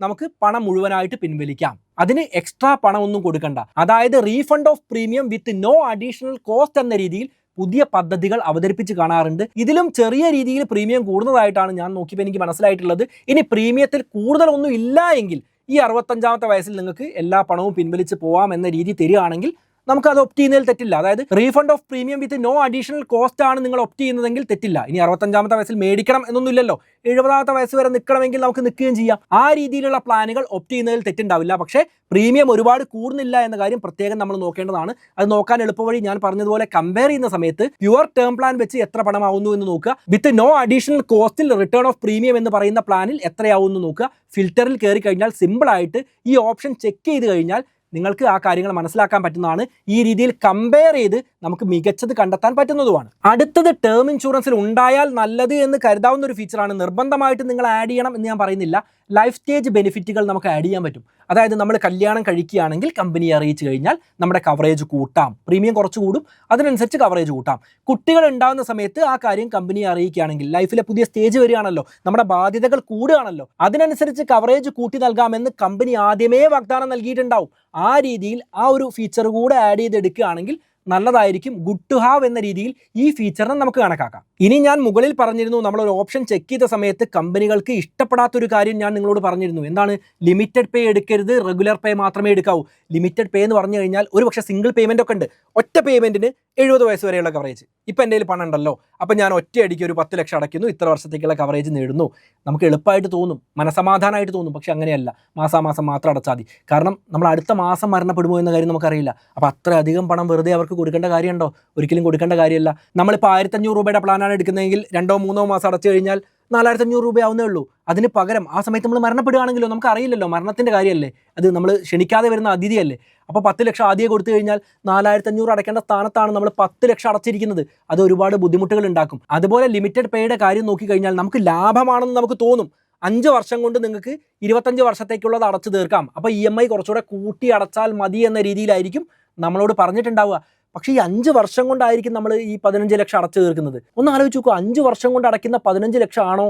നമുക്ക് പണം മുഴുവനായിട്ട് പിൻവലിക്കാം. അതിന് എക്സ്ട്രാ പണമൊന്നും കൊടുക്കണ്ട. അതായത് refund of premium with no additional cost എന്ന രീതിയിൽ പുതിയ പദ്ധതികൾ അവതരിപ്പിച്ച് കാണാറുണ്ട്. ഇതിലും ചെറിയ രീതിയിൽ പ്രീമിയം കൂടുന്നതായിട്ടാണ് ഞാൻ നോക്കിയപ്പോൾ എനിക്ക് മനസ്സിലായിട്ടുള്ളത്. ഇനി പ്രീമിയത്തിൽ കൂടുതലൊന്നും ഇല്ല എങ്കിൽ ഈ 65-ാമത്തെ വയസ്സിൽ നിങ്ങൾക്ക് എല്ലാ പണവും പിൻവലിച്ച് പോവാം എന്ന രീതി തരികയാണെങ്കിൽ നമുക്കത് ഒപ്റ്റ് ചെയ്യുന്നതിൽ തെറ്റില്ല. അതായത് refund of premium with no additional cost ആണ് നിങ്ങൾ ഒപ്റ്റ് ചെയ്യുന്നതെങ്കിൽ തെറ്റില്ല. ഇനി 65-ാമത്തെ വയസ്സിൽ മേടിക്കണം എന്നൊന്നുമില്ലല്ലോ. 70-ാമത്തെ വയസ്സ് വരെ നിൽക്കണമെങ്കിൽ നമുക്ക് നിൽക്കുകയും ചെയ്യാം. ആ രീതിയിലുള്ള പ്ലാനുകൾ ഒപ്റ്റ് ചെയ്യുന്നതിൽ തെറ്റുണ്ടാവില്ല. പക്ഷേ പ്രീമിയം ഒരുപാട് കൂടുന്നില്ല എന്ന കാര്യം പ്രത്യേകം നമ്മൾ നോക്കേണ്ടതാണ്. അത് നോക്കാൻ എളുപ്പവഴി ഞാൻ പറഞ്ഞതുപോലെ കമ്പയർ ചെയ്യുന്ന സമയത്ത് പ്യുവർ ടേം പ്ലാൻ വെച്ച് എത്ര പണമാവുന്നു എന്ന് നോക്കുക. വിത്ത് നോ അഡീഷണൽ കോസ്റ്റിൽ റിട്ടേൺ ഓഫ് പ്രീമിയം എന്ന് പറയുന്ന പ്ലാനിൽ എത്രയാവുമെന്ന് നോക്കുക. ഫിൽറ്ററിൽ കയറി കഴിഞ്ഞാൽ സിമ്പിളായിട്ട് ഈ ഓപ്ഷൻ ചെക്ക് ചെയ്ത് കഴിഞ്ഞാൽ നിങ്ങൾക്ക് ആ കാര്യങ്ങൾ മനസ്സിലാക്കാൻ പറ്റുന്നതാണ്. ഈ രീതിയിൽ കമ്പയർ ചെയ്ത് നമുക്ക് മികച്ചത് കണ്ടെത്താൻ പറ്റുന്നതുമാണ്. അടുത്തത് ടേം ഇൻഷുറൻസിൽ ഉണ്ടായാൽ നല്ലത് എന്ന് കരുതാവുന്ന ഒരു ഫീച്ചറാണ്. നിർബന്ധമായിട്ട് നിങ്ങൾ ആഡ് ചെയ്യണം എന്ന് ഞാൻ പറയുന്നില്ല. ലൈഫ് സ്റ്റേജ് ബെനിഫിറ്റുകൾ നമുക്ക് ആഡ് ചെയ്യാൻ പറ്റും. അതായത് നമ്മൾ കല്യാണം കഴിക്കുകയാണെങ്കിൽ കമ്പനിയെ അറിയിച്ചു കഴിഞ്ഞാൽ നമ്മുടെ കവറേജ് കൂട്ടാം, പ്രീമിയം കുറച്ച് കൂടും, അതിനനുസരിച്ച് കവറേജ് കൂട്ടാം. കുട്ടികൾ ഉണ്ടാകുന്ന സമയത്ത് ആ കാര്യം കമ്പനിയെ അറിയിക്കുകയാണെങ്കിൽ ലൈഫിലെ പുതിയ സ്റ്റേജ് വരികയാണല്ലോ, നമ്മുടെ ബാധ്യതകൾ കൂടുകയാണല്ലോ, അതിനനുസരിച്ച് കവറേജ് കൂട്ടി നൽകാമെന്ന് കമ്പനി ആദ്യമേ വാഗ്ദാനം നൽകിയിട്ടുണ്ടാവും. ആ രീതിയിൽ ആ ഒരു ഫീച്ചർ കൂടെ ആഡ് ചെയ്തെടുക്കുകയാണെങ്കിൽ നല്ലതായിരിക്കും. ഗുഡ് ടു ഹാവ് എന്ന രീതിയിൽ ഈ ഫീച്ചറിനെ നമുക്ക് കണക്കാക്കാം. ഇനി ഞാൻ മുകളിൽ പറഞ്ഞിരുന്നു, നമ്മളൊരു ഓപ്ഷൻ ചെക്ക് ചെയ്ത സമയത്ത് കമ്പനികൾക്ക് ഇഷ്ടപ്പെടാത്തൊരു കാര്യം ഞാൻ നിങ്ങളോട് പറഞ്ഞിരുന്നു. എന്താണ്? ലിമിറ്റഡ് പേ എടുക്കരുത്, റെഗുലർ പേ മാത്രമേ എടുക്കാവൂ. ലിമിറ്റഡ് പേ എന്ന് പറഞ്ഞു കഴിഞ്ഞാൽ ഒരു പക്ഷേ സിംഗിൾ പേയ്മെൻ്റ് ഒക്കെ ഉണ്ട്. ഒറ്റ പേയ്മെൻറ്റിന് 70 വയസ്സ് വരെയുള്ള കവറേജ്. ഇപ്പം എൻ്റെ കയ്യിൽ പണം ഉണ്ടല്ലോ, അപ്പം ഞാൻ ഒറ്റയടിക്ക് ഒരു 10 ലക്ഷം അടയ്ക്കുന്നു, ഇത്ര വർഷത്തേക്കുള്ള കവറേജ് നേടുന്നു. നമുക്ക് എളുപ്പമായിട്ട് തോന്നും, മനസമാധാനമായിട്ട് തോന്നും. പക്ഷെ അങ്ങനെയല്ല, മാസാമാസം മാത്രം അടച്ചാൽ മതി. കാരണം നമ്മൾ അടുത്ത മാസം മരണപ്പെടുമോ എന്ന കാര്യം നമുക്കറിയില്ല. അപ്പോൾ അത്രയധികം പണം വെറുതെ അവർക്ക് കൊടുക്കേണ്ട കാര്യമുണ്ടോ? ഒരിക്കലും കൊടുക്കേണ്ട കാര്യമല്ല. നമ്മളിപ്പോൾ 1500 രൂപയുടെ പ്ലാനാണ് എടുക്കുന്നതെങ്കിൽ 2-3 മാസം അടച്ചു കഴിഞ്ഞാൽ 4500 രൂപ ആവുന്നേ ഉള്ളൂ. അതിന് പകരം ആ സമയത്ത് നമ്മൾ മരണപ്പെടുകയാണെങ്കിലോ നമുക്ക് അറിയില്ലല്ലോ, മരണത്തിൻ്റെ കാര്യമല്ലേ, അത് നമ്മൾ ക്ഷണിക്കാതെ വരുന്ന അതിഥിയല്ലേ. അപ്പോൾ 10 ലക്ഷം ആദ്യം കൊടുത്തു കഴിഞ്ഞാൽ 4500 അടയ്ക്കേണ്ട സ്ഥാനത്താണ് നമ്മൾ 10 ലക്ഷം അടച്ചിരിക്കുന്നത്. അത് ഒരുപാട് ബുദ്ധിമുട്ടുകൾ ഉണ്ടാക്കും. അതുപോലെ ലിമിറ്റഡ് പേയുടെ കാര്യം നോക്കിക്കഴിഞ്ഞാൽ നമുക്ക് ലാഭമാണെന്ന് നമുക്ക് തോന്നും. 5 വർഷം കൊണ്ട് നിങ്ങൾക്ക് 25 വർഷത്തേക്കുള്ളത് അടച്ചു തീർക്കാം. അപ്പോൾ EMI കുറച്ചുകൂടെ കൂട്ടി അടച്ചാൽ മതി എന്ന രീതിയിലായിരിക്കും നമ്മളോട് പറഞ്ഞിട്ടുണ്ടാവുക. പക്ഷേ ഈ 5 വർഷം കൊണ്ടായിരിക്കും നമ്മൾ ഈ 15 ലക്ഷം അടച്ചു തീർക്കുന്നത്. ഒന്ന് ആലോചിച്ച് നോക്കുക, 5 വർഷം കൊണ്ട് അടയ്ക്കുന്ന 15 ലക്ഷം ആണോ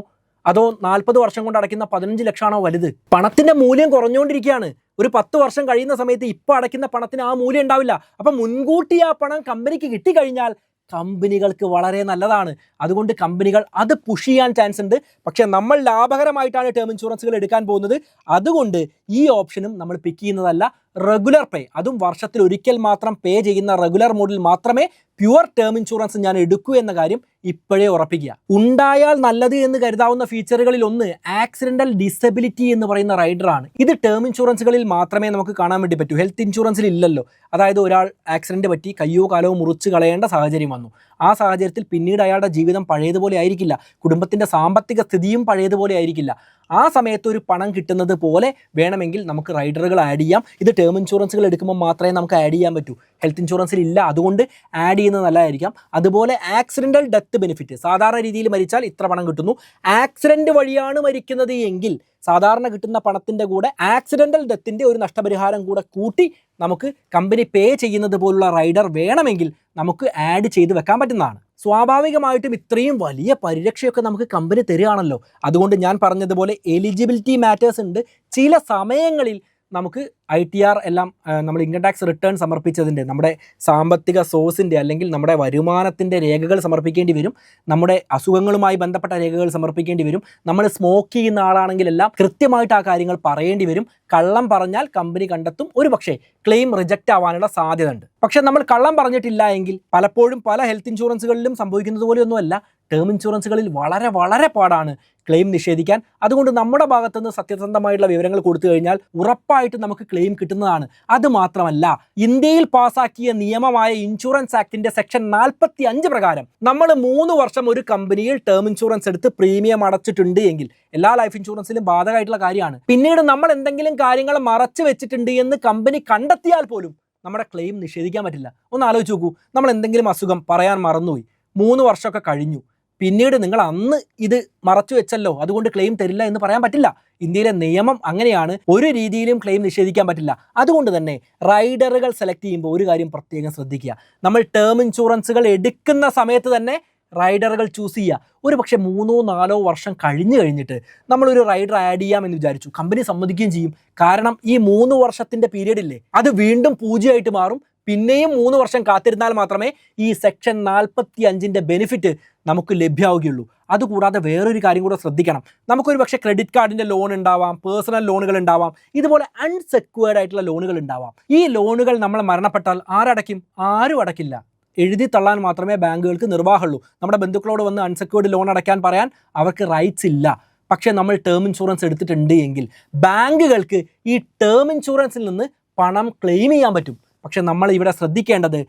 അതോ 40 വർഷം കൊണ്ട് അടയ്ക്കുന്ന 15 ലക്ഷമാണോ വലുത്? പണത്തിൻ്റെ മൂല്യം കുറഞ്ഞുകൊണ്ടിരിക്കുകയാണ്. ഒരു 10 വർഷം കഴിയുന്ന സമയത്ത് ഇപ്പോൾ അടയ്ക്കുന്ന പണത്തിന് ആ മൂല്യം ഉണ്ടാവില്ല. അപ്പം മുൻകൂട്ടി ആ പണം കമ്പനിക്ക് കിട്ടിക്കഴിഞ്ഞാൽ കമ്പനികൾക്ക് വളരെ നല്ലതാണ്. അതുകൊണ്ട് കമ്പനികൾ അത് പുഷ് ചെയ്യാൻ ചാൻസ് ഉണ്ട്. പക്ഷേ നമ്മൾ ലാഭകരമായിട്ടാണ് ടേം ഇൻഷുറൻസുകൾ എടുക്കാൻ പോകുന്നത്. അതുകൊണ്ട് ഈ ഓപ്ഷനും നമ്മൾ പിക്ക് ചെയ്യുന്നതല്ല. റെഗുലർ പേ, അതും വർഷത്തിൽ ഒരിക്കൽ മാത്രം പേ ചെയ്യുന്ന റെഗുലർ മോഡിൽ മാത്രമേ പ്യുവർ ടേം ഇൻഷുറൻസ് ഞാൻ എടുക്കൂ എന്ന കാര്യം ഇപ്പോഴേ ഉറപ്പിക്കുക. ഉണ്ടായാൽ നല്ലത് എന്ന് കരുതാവുന്ന ഫീച്ചറുകളിൽ ഒന്ന് ആക്സിഡന്റൽ ഡിസബിലിറ്റി എന്ന് പറയുന്ന റൈഡറാണ്. ഇത് ടേം ഇൻഷുറൻസുകളിൽ മാത്രമേ നമുക്ക് കാണാൻ വേണ്ടി പറ്റൂ, ഹെൽത്ത് ഇൻഷുറൻസിൽ ഇല്ലല്ലോ. അതായത് ഒരാൾ ആക്സിഡന്റ് പറ്റി കയ്യോ കാലോ മുറിച്ച് കളയേണ്ട സാഹചര്യം വന്നു. ആ സാഹചര്യത്തിൽ പിന്നീട് അയാളുടെ ജീവിതം പഴയതുപോലെ ആയിരിക്കില്ല, കുടുംബത്തിൻ്റെ സാമ്പത്തിക സ്ഥിതിയും പഴയതുപോലെ ആയിരിക്കില്ല. ആ സമയത്ത് ഒരു പണം കിട്ടുന്നത് പോലെ വേണമെങ്കിൽ നമുക്ക് റൈഡറുകൾ ആഡ് ചെയ്യാം. ഇത് ടേം ഇൻഷുറൻസുകൾ എടുക്കുമ്പോൾ മാത്രമേ നമുക്ക് ആഡ് ചെയ്യാൻ പറ്റൂ, ഹെൽത്ത് ഇൻഷുറൻസിൽ ഇല്ല. അതുകൊണ്ട് ആഡ് ചെയ്യുന്നത് നല്ലതായിരിക്കാം. അതുപോലെ ആക്സിഡൻ്റൽ ഡെത്ത് ബെനിഫിറ്റ്, സാധാരണ രീതിയിൽ മരിച്ചാൽ ഇത്ര പണം കിട്ടുന്നു. ആക്സിഡൻറ്റ് വഴിയാണ് മരിക്കുന്നത് എങ്കിൽ സാധാരണ കിട്ടുന്ന പണത്തിൻ്റെ കൂടെ ആക്സിഡൻ്റൽ ഡെത്തിൻ്റെ ഒരു നഷ്ടപരിഹാരം കൂടെ കൂട്ടി നമുക്ക് കമ്പനി പേ ചെയ്യുന്നത് പോലുള്ള റൈഡർ വേണമെങ്കിൽ നമുക്ക് ആഡ് ചെയ്ത് വെക്കാൻ പറ്റുന്നതാണ്. സ്വാഭാവികമായിട്ടും ഇത്രയും വലിയ പരിരക്ഷയൊക്കെ നമുക്ക് കമ്പനി തരികയാണല്ലോ. അതുകൊണ്ട് ഞാൻ പറഞ്ഞതുപോലെ എലിജിബിലിറ്റി മാറ്റേഴ്സ് ഉണ്ട്. ചില സമയങ്ങളിൽ നമുക്ക് ITR എല്ലാം നമ്മൾ ഇൻകം ടാക്സ് റിട്ടേൺ സമർപ്പിച്ചതിൻ്റെ, നമ്മുടെ സാമ്പത്തിക സോഴ്സിൻ്റെ അല്ലെങ്കിൽ നമ്മുടെ വരുമാനത്തിൻ്റെ രേഖകൾ സമർപ്പിക്കേണ്ടി വരും. നമ്മുടെ അസുഖങ്ങളുമായി ബന്ധപ്പെട്ട രേഖകൾ സമർപ്പിക്കേണ്ടി വരും. നമ്മൾ സ്മോക്ക് ചെയ്യുന്ന ആളാണെങ്കിലെല്ലാം കൃത്യമായിട്ട് ആ കാര്യങ്ങൾ പറയേണ്ടി വരും. കള്ളം പറഞ്ഞാൽ കമ്പനി കണ്ടെത്തും. ഒരു പക്ഷേ ക്ലെയിം റിജക്റ്റ് ആവാനുള്ള സാധ്യത ഉണ്ട്. പക്ഷേ നമ്മൾ കള്ളം പറഞ്ഞിട്ടില്ല എങ്കിൽ പലപ്പോഴും പല ഹെൽത്ത് ഇൻഷുറൻസുകളിലും സംഭവിക്കുന്നത് പോലെയൊന്നുമല്ല, ടേം ഇൻഷുറൻസുകളിൽ വളരെ വളരെ പാടാണ് ക്ലെയിം നിഷേധിക്കാൻ. അതുകൊണ്ട് നമ്മുടെ ഭാഗത്തുനിന്ന് സത്യസന്ധമായിട്ടുള്ള വിവരങ്ങൾ കൊടുത്തു കഴിഞ്ഞാൽ ഉറപ്പായിട്ട് നമുക്ക് ക്ലെയിം കിട്ടുന്നതാണ്. അതുമാത്രമല്ല, ഇന്ത്യയിൽ പാസാക്കിയ നിയമമായ ഇൻഷുറൻസ് ആക്ടിന്റെ സെക്ഷൻ 45 പ്രകാരം നമ്മൾ 3 വർഷം ഒരു കമ്പനിയിൽ ടേം ഇൻഷുറൻസ് എടുത്ത് പ്രീമിയം അടച്ചിട്ടുണ്ട് എങ്കിൽ, എല്ലാ ലൈഫ് ഇൻഷുറൻസിലും ബാധകമായിട്ടുള്ള കാര്യമാണ്, പിന്നീട് നമ്മൾ എന്തെങ്കിലും കാര്യങ്ങൾ മറച്ചു വെച്ചിട്ടുണ്ട് എന്ന് കമ്പനി കണ്ടെത്തിയാൽ പോലും നമ്മുടെ ക്ലെയിം നിഷേധിക്കാൻ പറ്റില്ല. ഒന്ന് ആലോചിച്ച് നോക്കൂ, നമ്മൾ എന്തെങ്കിലും അസുഖം പറയാൻ മറന്നുപോയി, 3 വർഷമൊക്കെ കഴിഞ്ഞു, പിന്നീട് നിങ്ങൾ അന്ന് ഇത് മറച്ചു വെച്ചല്ലോ അതുകൊണ്ട് ക്ലെയിം തരില്ല എന്ന് പറയാൻ പറ്റില്ല. ഇന്ത്യയിലെ നിയമം അങ്ങനെയാണ്, ഒരു രീതിയിലും ക്ലെയിം നിഷേധിക്കാൻ പറ്റില്ല. അതുകൊണ്ട് തന്നെ റൈഡറുകൾ സെലക്ട് ചെയ്യുമ്പോൾ ഒരു കാര്യം പ്രത്യേകം ശ്രദ്ധിക്കുക. നമ്മൾ ടേം ഇൻഷുറൻസുകൾ എടുക്കുന്ന സമയത്ത് തന്നെ റൈഡറുകൾ ചൂസ് ചെയ്യുക. ഒരു പക്ഷേ 3-4 വർഷം കഴിഞ്ഞിട്ട് നമ്മളൊരു റൈഡർ ആഡ് ചെയ്യാമെന്ന് വിചാരിച്ചു, കമ്പനി സമ്മതിക്കുകയും ചെയ്യും. കാരണം ഈ 3 വർഷത്തിൻ്റെ പീരീഡില്ലേ, അത് വീണ്ടും 0 ആയിട്ട് മാറും. പിന്നെയും 3 വർഷം കാത്തിരുന്നാൽ മാത്രമേ ഈ സെക്ഷൻ 45ൻ്റെ ബെനിഫിറ്റ് നമുക്ക് ലഭ്യമാവുകയുള്ളൂ. അതുകൂടാതെ വേറൊരു കാര്യം കൂടെ ശ്രദ്ധിക്കണം. നമുക്കൊരു പക്ഷേ ക്രെഡിറ്റ് കാർഡിൻ്റെ ലോൺ ഉണ്ടാവാം, പേഴ്സണൽ ലോണുകൾ ഉണ്ടാവാം, ഇതുപോലെ അൺസെക്യൂർഡ് ആയിട്ടുള്ള ലോണുകൾ ഉണ്ടാവാം. ഈ ലോണുകൾ നമ്മൾ മരണപ്പെട്ടാൽ ആരടയ്ക്കും? ആരും അടയ്ക്കില്ല. എഴുതി തള്ളാൻ മാത്രമേ ബാങ്കുകൾക്ക് നിർവാഹമുള്ളൂ. നമ്മുടെ ബന്ധുക്കളോട് വന്ന് അൺസെക്യൂർഡ് ലോൺ അടയ്ക്കാൻ പറയാൻ അവർക്ക് റൈറ്റ്സ് ഇല്ല. പക്ഷേ നമ്മൾ ടേം ഇൻഷുറൻസ് എടുത്തിട്ടുണ്ട് എങ്കിൽ ബാങ്കുകൾക്ക് ഈ ടേം ഇൻഷുറൻസിൽ നിന്ന് പണം ക്ലെയിം ചെയ്യാൻ പറ്റും. പക്ഷെ നമ്മൾ ഇവിടെ ശ്രദ്ധിക്കേണ്ടത്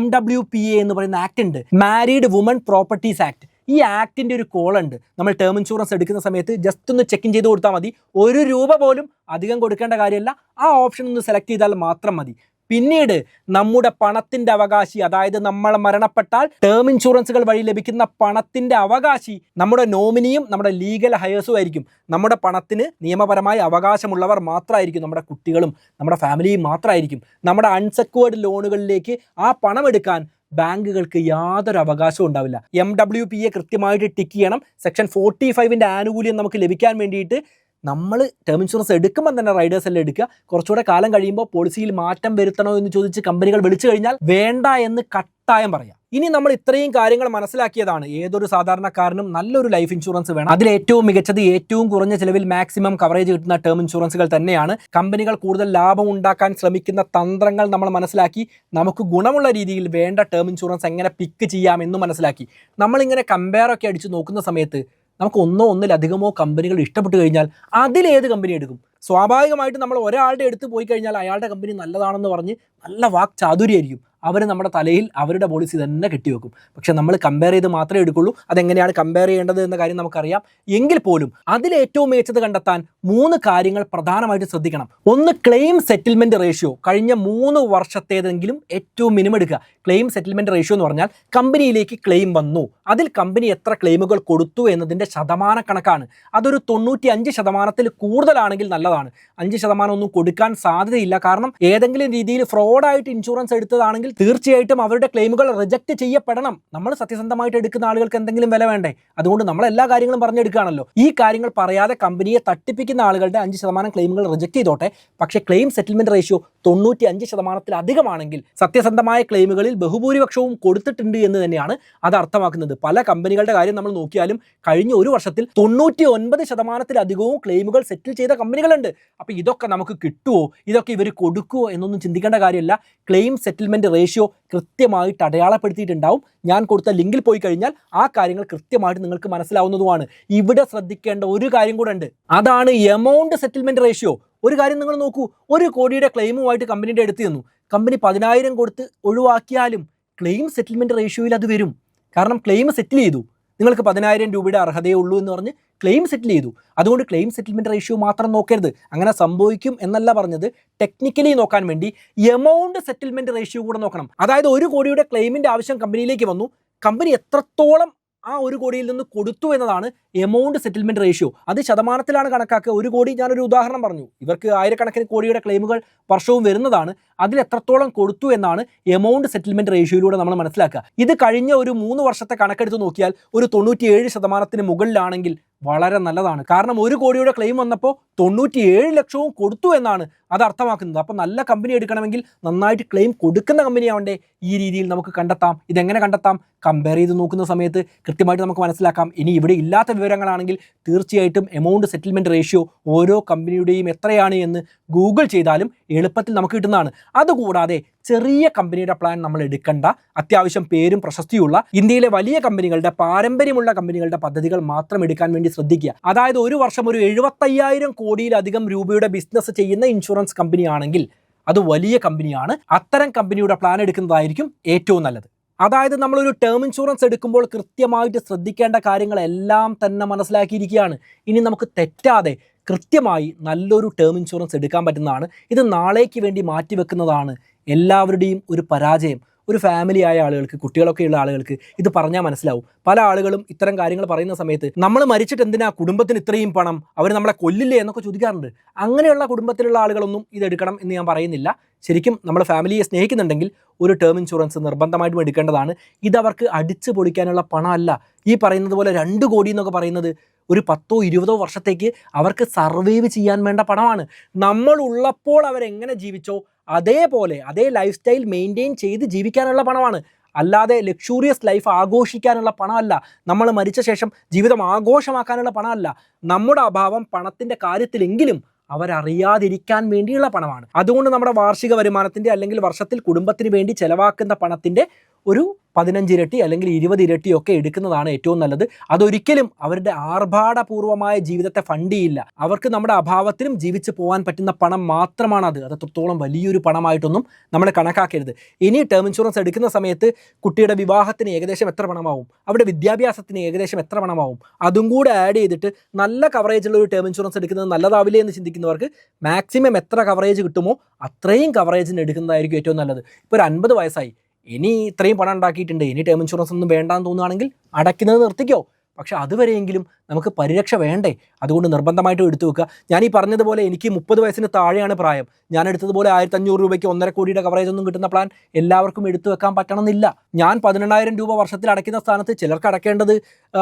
MWPA എന്ന് പറയുന്ന ആക്ട് ഉണ്ട്, മാരീഡ് വുമൺ പ്രോപ്പർട്ടീസ് ആക്ട്. ഈ ആക്ടിൻ്റെ ഒരു കോളുണ്ട്. നമ്മൾ ടേം ഇൻഷുറൻസ് എടുക്കുന്ന സമയത്ത് ജസ്റ്റ് ഒന്ന് ചെക്ക് ഇൻ ചെയ്ത് കൊടുത്താൽ മതി. ₹1 പോലും അധികം കൊടുക്കേണ്ട കാര്യമല്ല. ആ ഓപ്ഷൻ ഒന്ന് സെലക്ട് ചെയ്താൽ മാത്രം മതി. പിന്നീട് നമ്മുടെ പണത്തിന്റെ അവകാശി, അതായത് നമ്മൾ മരണപ്പെട്ടാൽ ടേം ഇൻഷുറൻസുകൾ വഴി ലഭിക്കുന്ന പണത്തിന്റെ അവകാശി നമ്മുടെ നോമിനിയും നമ്മുടെ ലീഗൽ ഹയേഴ്സും ആയിരിക്കും. നമ്മുടെ പണത്തിന് നിയമപരമായി അവകാശമുള്ളവർ മാത്രമായിരിക്കും, നമ്മുടെ കുട്ടികളും നമ്മുടെ ഫാമിലിയും മാത്രമായിരിക്കും. നമ്മുടെ അൺസെക്യൂർഡ് ലോണുകളിലേക്ക് ആ പണം എടുക്കാൻ ബാങ്കുകൾക്ക് യാതൊരു അവകാശവും ഉണ്ടാവില്ല. MWPA കൃത്യമായിട്ട് ടിക്ക് ചെയ്യണം. സെക്ഷൻ 45ന്റെ ആനുകൂല്യം നമുക്ക് ലഭിക്കാൻ വേണ്ടിയിട്ട് നമ്മൾ ടേം ഇൻഷുറൻസ് എടുക്കുമ്പോൾ തന്നെ റൈഡേഴ്സ് എല്ലാം എടുക്കുക. കുറച്ചുകൂടെ കാലം കഴിയുമ്പോൾ പോളിസിയിൽ മാറ്റം വരുത്തണോ എന്ന് ചോദിച്ച് കമ്പനികൾ വിളിച്ചു കഴിഞ്ഞാൽ വേണ്ട എന്ന് കട്ടായം പറയാം. ഇനി നമ്മൾ ഇത്രയും കാര്യങ്ങൾ മനസ്സിലാക്കിയതാണ്. ഏതൊരു സാധാരണക്കാരനും നല്ലൊരു ലൈഫ് ഇൻഷുറൻസ് വേണം. അതിൽ ഏറ്റവും മികച്ചത് ഏറ്റവും കുറഞ്ഞ ചിലവിൽ മാക്സിമം കവറേജ് കിട്ടുന്ന ടേം ഇൻഷുറൻസുകൾ തന്നെയാണ്. കമ്പനികൾ കൂടുതൽ ലാഭം ഉണ്ടാക്കാൻ ശ്രമിക്കുന്ന തന്ത്രങ്ങൾ നമ്മൾ മനസ്സിലാക്കി നമുക്ക് ഗുണമുള്ള രീതിയിൽ വേണ്ട ടേം ഇൻഷുറൻസ് എങ്ങനെ പിക്ക് ചെയ്യാമെന്ന് മനസ്സിലാക്കി നമ്മളിങ്ങനെ കമ്പയർ ഒക്കെ അടിച്ച് നോക്കുന്ന സമയത്ത് നമുക്ക് ഒന്നിലധികമോ കമ്പനികൾ ഇഷ്ടപ്പെട്ട് കഴിഞ്ഞാൽ അതിലേത് കമ്പനി എടുക്കും? സ്വാഭാവികമായിട്ട് നമ്മൾ ഒരാളുടെ അടുത്ത് പോയി കഴിഞ്ഞാൽ അയാളുടെ കമ്പനി നല്ലതാണെന്ന് പറഞ്ഞ് നല്ല വാക്ക് ചാതുര്യമായിരിക്കും. അവർ നമ്മുടെ തലയിൽ അവരുടെ പോളിസി തന്നെ കെട്ടിവെക്കും. പക്ഷെ നമ്മൾ കമ്പയർ ചെയ്ത് മാത്രമേ എടുക്കുള്ളൂ. അതെങ്ങനെയാണ് കമ്പയർ ചെയ്യേണ്ടത് എന്ന കാര്യം നമുക്കറിയാം. എങ്കിൽ പോലും അതിലേറ്റവും മികച്ചത് കണ്ടെത്താൻ 3 കാര്യങ്ങൾ പ്രധാനമായിട്ട് ശ്രദ്ധിക്കണം. ഒന്ന്, ക്ലെയിം സെറ്റിൽമെൻറ്റ് റേഷ്യോ. കഴിഞ്ഞ 3 വർഷത്തേതെങ്കിലും ഏറ്റവും മിനിമം എടുക്കുക. ക്ലെയിം സെറ്റിൽമെൻറ്റ് റേഷ്യോ എന്ന് പറഞ്ഞാൽ കമ്പനിയിലേക്ക് ക്ലെയിം വന്നു, അതിൽ കമ്പനി എത്ര ക്ലെയിമുകൾ കൊടുത്തു എന്നതിൻ്റെ ശതമാന കണക്കാണ്. അതൊരു 95% കൂടുതലാണെങ്കിൽ നല്ലതാണ്. 5% ഒന്നും കൊടുക്കാൻ സാധ്യതയില്ല. കാരണം ഏതെങ്കിലും രീതിയിൽ ഫ്രോഡായിട്ട് ഇൻഷുറൻസ് എടുത്തതാണെങ്കിൽ തീർച്ചയായിട്ടും അവരുടെ ക്ലെയിമുകൾ റിജക്റ്റ് ചെയ്യപ്പെടണം. നമ്മൾ സത്യസന്ധമായിട്ട് എടുക്കുന്ന ആളുകൾക്ക് എന്തെങ്കിലും വില വേണ്ടേ? അതുകൊണ്ട് നമ്മൾ എല്ലാ കാര്യങ്ങളും പറഞ്ഞെടുക്കുകയാണല്ലോ. ഈ കാര്യങ്ങൾ പറയാതെ കമ്പനിയെ തട്ടിപ്പിക്കുന്ന ആളുകളുടെ 5% ക്ലെയിമുകൾ റിജക്റ്റ് ചെയ്തോട്ടെ. പക്ഷേ ക്ലെയിം സെറ്റിൽമെന്റ് റേഷ്യോ 95%-ലധികമാണെങ്കിൽ സത്യസന്ധമായ ക്ലെയിമുകളിൽ ബഹുഭൂരിപക്ഷവും കൊടുത്തിട്ടുണ്ട് എന്ന് തന്നെയാണ് അത് അർത്ഥമാക്കുന്നത്. പല കമ്പനികളുടെ കാര്യം നമ്മൾ നോക്കിയാലും കഴിഞ്ഞ ഒരു വർഷത്തിൽ 99%-ലധികവും ക്ലെയിമുകൾ സെറ്റിൽ ചെയ്ത കമ്പനികളുണ്ട്. അപ്പോൾ ഇതൊക്കെ നമുക്ക് കിട്ടുമോ, ഇതൊക്കെ ഇവർ കൊടുക്കുമോ എന്നൊന്നും ചിന്തിക്കേണ്ട കാര്യമില്ല. ക്ലെയിം സെറ്റിൽമെന്റ് റേഷ്യോ കൃത്യമായിട്ട് അടയാളപ്പെടുത്തിയിട്ടുണ്ടാവും. ഞാൻ കൊടുത്ത ലിങ്കിൽ പോയി കഴിഞ്ഞാൽ ആ കാര്യങ്ങൾ കൃത്യമായിട്ട് നിങ്ങൾക്ക് മനസ്സിലാവുന്നതുമാണ്. ഇവിടെ ശ്രദ്ധിക്കേണ്ട ഒരു കാര്യം കൂടെ ഉണ്ട്. അതാണ് എമൗണ്ട് സെറ്റിൽമെന്റ് റേഷ്യോ. ഒരു കാര്യം നിങ്ങൾ നോക്കൂ, 1 കോടിയുടെ ക്ലെയിമുമായിട്ട് കമ്പനിയുടെ അടുത്ത് ചെന്നു, കമ്പനി 10,000 കൊടുത്ത് ഒഴിവാക്കിയാലും ക്ലെയിം സെറ്റിൽമെന്റ് റേഷ്യോയിൽ അത് വരും. കാരണം ക്ലെയിം സെറ്റിൽ ചെയ്തു, നിങ്ങൾക്ക് 10,000 രൂപയുടെ അർഹതയേ ഉള്ളൂ എന്ന് പറഞ്ഞ് ക്ലെയിം സെറ്റിൽ ചെയ്തു. അതുകൊണ്ട് ക്ലെയിം സെറ്റിൽമെന്റ് റേഷ്യോ മാത്രം നോക്കരുത്. അങ്ങനെ സംഭവിക്കും എന്നല്ല പറഞ്ഞത്, ടെക്നിക്കലി നോക്കാൻ വേണ്ടി എമൗണ്ട് സെറ്റിൽമെന്റ് റേഷ്യോ കൂടെ നോക്കണം. അതായത് 1 കോടിയുടെ ക്ലെയിമിന്റെ ആവശ്യം കമ്പനിയിലേക്ക് വന്നു, കമ്പനി എത്രത്തോളം ആ 1 കോടിയിൽ നിന്ന് കൊടുത്തു എന്നതാണ് എമൗണ്ട് സെറ്റിൽമെന്റ് റേഷ്യോ. അത് ശതമാനത്തിലാണ് കണക്കാക്കുക. 1 കോടി, ഞാനൊരു ഉദാഹരണം പറഞ്ഞു, ഇവർക്ക് ആയിരക്കണക്കിന് കോടിയുടെ ക്ലെയിമുകൾ വർഷവും വരുന്നതാണ്. അതിൽ എത്രത്തോളം കൊടുത്തു എന്നാണ് എമൗണ്ട് സെറ്റിൽമെന്റ് റേഷ്യോയിലൂടെ നമ്മൾ മനസ്സിലാക്കുക. ഇത് കഴിഞ്ഞ ഒരു 3 വർഷത്തെ കണക്കെടുത്ത് നോക്കിയാൽ ഒരു 97% മുകളിലാണെങ്കിൽ വളരെ നല്ലതാണ്. കാരണം 1 കോടിയുടെ ക്ലെയിം വന്നപ്പോൾ 97 ലക്ഷവും കൊടുത്തു എന്നാണ് അത് അർത്ഥമാക്കുന്നത്. അപ്പോൾ നല്ല കമ്പനി എടുക്കണമെങ്കിൽ നന്നായിട്ട് ക്ലെയിം കൊടുക്കുന്ന കമ്പനിയാവണ്ടേ? ഈ രീതിയിൽ നമുക്ക് കണ്ടെത്താം. ഇതെങ്ങനെ കണ്ടെത്താം? കമ്പയർ ചെയ്ത് നോക്കുന്ന സമയത്ത് കൃത്യമായിട്ട് നമുക്ക് മനസ്സിലാക്കാം. ഇനി ഇവിടെ ഇല്ലാത്ത വിവരങ്ങളാണെങ്കിൽ തീർച്ചയായിട്ടും എമൗണ്ട് സെറ്റിൽമെന്റ് റേഷ്യോ ഓരോ കമ്പനിയുടെയും എത്രയാണ് എന്ന് ഗൂഗിൾ ചെയ്താലും എളുപ്പത്തിൽ നമുക്ക് കിട്ടുന്നതാണ്. അതുകൂടാതെ ചെറിയ കമ്പനിയുടെ പ്ലാൻ നമ്മൾ എടുക്കേണ്ട. അത്യാവശ്യം പേരും പ്രശസ്തിയുള്ള ഇന്ത്യയിലെ വലിയ കമ്പനികളുടെ, പാരമ്പര്യമുള്ള കമ്പനികളുടെ പദ്ധതികൾ മാത്രം എടുക്കാൻ വേണ്ടി ശ്രദ്ധിക്കുക. അതായത് ഒരു വർഷം ഒരു 75,000 കോടിയിലധികം രൂപയുടെ ബിസിനസ് ചെയ്യുന്ന ഇൻഷുറൻസ് കമ്പനിയാണെങ്കിൽ അത് വലിയ കമ്പനിയാണ്. അത്തരം കമ്പനിയുടെ പ്ലാൻ എടുക്കുന്നതായിരിക്കും ഏറ്റവും നല്ലത്. അതായത് നമ്മളൊരു ടേം ഇൻഷുറൻസ് എടുക്കുമ്പോൾ കൃത്യമായിട്ട് ശ്രദ്ധിക്കേണ്ട കാര്യങ്ങളെല്ലാം തന്നെ മനസ്സിലാക്കിയിരിക്കുകയാണ്. ഇനി നമുക്ക് തെറ്റാതെ കൃത്യമായി നല്ലൊരു ടേം ഇൻഷുറൻസ് എടുക്കാൻ പറ്റുന്നതാണ്. ഇത് നാളേക്ക് വേണ്ടി മാറ്റിവെക്കുന്നതാണ് എല്ലാവരുടെയും ഒരു പരാജയം. ഒരു ഫാമിലി ആയ ആളുകൾക്ക്, കുട്ടികളൊക്കെ ഉള്ള ആളുകൾക്ക് ഇത് പറഞ്ഞാൽ മനസ്സിലാവും. പല ആളുകളും ഇത്തരം കാര്യങ്ങൾ പറയുന്ന സമയത്ത് നമ്മൾ മരിച്ചിട്ട് എന്തിനാ കുടുംബത്തിന് ഇത്രയും പണം, അവർ നമ്മളെ കൊല്ലില്ലേ എന്നൊക്കെ ചോദിക്കാറുണ്ട്. അങ്ങനെയുള്ള കുടുംബത്തിലുള്ള ആളുകളൊന്നും ഇതെടുക്കണം എന്ന് ഞാൻ പറയുന്നില്ല. ശരിക്കും നമ്മൾ ഫാമിലിയെ സ്നേഹിക്കുന്നുണ്ടെങ്കിൽ ഒരു ടേം ഇൻഷുറൻസ് നിർബന്ധമായിട്ടും എടുക്കേണ്ടതാണ്. ഇതവർക്ക് അടിച്ചു പൊളിക്കാനുള്ള പണമല്ല. ഈ പറയുന്നത് പോലെ 2 കോടി എന്നൊക്കെ പറയുന്നത് ഒരു 10-20 വർഷത്തേക്ക് അവർക്ക് സർവൈവ് ചെയ്യാൻ വേണ്ട പണമാണ്. നമ്മൾ ഉള്ളപ്പോൾ അവരെങ്ങനെ ജീവിച്ചോ അതേപോലെ അതേ ലൈഫ് സ്റ്റൈൽ മെയിൻറ്റെയിൻ ചെയ്ത് ജീവിക്കാനുള്ള പണമാണ്. അല്ലാതെ ലക്ഷൂറിയസ് ലൈഫ് ആഘോഷിക്കാനുള്ള പണമല്ല. നമ്മൾ മരിച്ച ശേഷം ജീവിതം ആഘോഷമാക്കാനുള്ള പണമല്ല. നമ്മുടെ അഭാവം പണത്തിൻ്റെ കാര്യത്തിലെങ്കിലും അവരറിയാതിരിക്കാൻ വേണ്ടിയുള്ള പണമാണ്. അതുകൊണ്ട് നമ്മുടെ വാർഷിക വരുമാനത്തിൻ്റെ അല്ലെങ്കിൽ വർഷത്തിൽ കുടുംബത്തിന് വേണ്ടി ചെലവാക്കുന്ന പണത്തിൻ്റെ ഒരു 15 ഇരട്ടി അല്ലെങ്കിൽ 20 ഇരട്ടിയൊക്കെ എടുക്കുന്നതാണ് ഏറ്റവും നല്ലത്. അതൊരിക്കലും അവരുടെ ആർഭാടപൂർവമായ ജീവിതത്തെ ഫണ്ട് ചെയ്യില്ല. അവർക്ക് നമ്മുടെ അഭാവത്തിലും ജീവിച്ചു പോകാൻ പറ്റുന്ന പണം മാത്രമാണ് അത്. അത്രത്തോളം വലിയൊരു പണമായിട്ടൊന്നും നമ്മൾ കണക്കാക്കരുത്. ഇനി ടേം ഇൻഷുറൻസ് എടുക്കുന്ന സമയത്ത് കുട്ടിയുടെ വിവാഹത്തിന് ഏകദേശം എത്ര പണമാവും, അവിടെ വിദ്യാഭ്യാസത്തിന് ഏകദേശം എത്ര പണമാവും, അതും കൂടെ ആഡ് ചെയ്തിട്ട് നല്ല കവറേജ് ഉള്ള ഒരു ടേം ഇൻഷുറൻസ് എടുക്കുന്നത് നല്ലതാവില്ലേ എന്ന് ചിന്തിക്കുന്നവർക്ക് മാക്സിമം എത്ര കവറേജ് കിട്ടുമോ അത്രയും കവറേജിന് എടുക്കുന്നതായിരിക്കും ഏറ്റവും നല്ലത്. ഇപ്പോൾ ഒരു 50 വയസ്സായി, ഇനി ഇത്രയും പണം ഉണ്ടാക്കിയിട്ടുണ്ട്, ഇനി ടേം ഇൻഷുറൻസ് ഒന്നും വേണ്ടാന്ന് തോന്നുകയാണെങ്കിൽ അടയ്ക്കുന്നത് നിർത്തിക്കോ. പക്ഷേ അതുവരെയെങ്കിലും നമുക്ക് പരിരക്ഷ വേണ്ടേ? അതുകൊണ്ട് നിർബന്ധമായിട്ടും എടുത്തു വെക്കുക. ഞാൻ ഈ പറഞ്ഞതുപോലെ എനിക്ക് 30 വയസ്സിന് താഴെയാണ് പ്രായം. ഞാൻ എടുത്തതുപോലെ 1500 രൂപയ്ക്ക് 1.5 കോടിയുടെ കവറേജ് ഒന്നും കിട്ടുന്ന പ്ലാൻ എല്ലാവർക്കും എടുത്തു വെക്കാൻ പറ്റണമെന്നില്ല. ഞാൻ 18,000 രൂപ വർഷത്തിൽ അടയ്ക്കുന്ന സ്ഥാനത്ത് ചിലർക്ക് അടയ്ക്കേണ്ടത്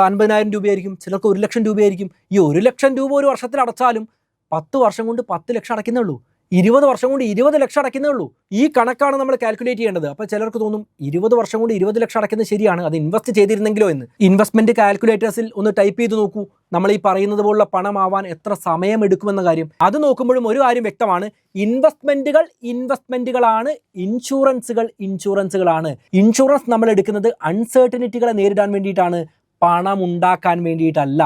50,000 രൂപയായിരിക്കും, ചിലർക്ക് 1 ലക്ഷം രൂപയായിരിക്കും. ഈ 1 ലക്ഷം രൂപ ഒരു വർഷത്തിൽ അടച്ചാലും 10 വർഷം കൊണ്ട് 10 ലക്ഷം അടയ്ക്കുന്നേ ഉള്ളൂ. 20 വർഷം കൊണ്ട് 20 ലക്ഷം അടയ്ക്കുന്നേ ഉള്ളൂ. ഈ കണക്കാണ് നമ്മൾ കാൽക്കുലേറ്റ് ചെയ്യേണ്ടത്. അപ്പോൾ ചിലർക്ക് തോന്നും 20 വർഷം കൊണ്ട് 20 ലക്ഷം അടയ്ക്കുന്നത് ശരിയാണ്, അത് ഇൻവെസ്റ്റ് ചെയ്തിരുന്നെങ്കിലോ എന്ന്. ഇൻവെസ്റ്റ്മെന്റ് കാൽക്കുലേറ്റേഴ്സിൽ ഒന്ന് ടൈപ്പ് ചെയ്ത് നോക്കൂ, നമ്മൾ ഈ പറയുന്നത് പോലുള്ള പണമാവാൻ എത്ര സമയം എടുക്കുമെന്ന കാര്യം. അത് നോക്കുമ്പോഴും ഒരു കാര്യം വ്യക്തമാണ്, ഇൻവെസ്റ്റ്മെന്റുകളാണ്, ഇൻഷുറൻസുകളാണ്. ഇൻഷുറൻസ് നമ്മൾ എടുക്കുന്നത് അൺസർട്ടനിറ്റികളെ നേരിടാൻ വേണ്ടിയിട്ടാണ്, പണം ഉണ്ടാക്കാൻ വേണ്ടിയിട്ടല്ല.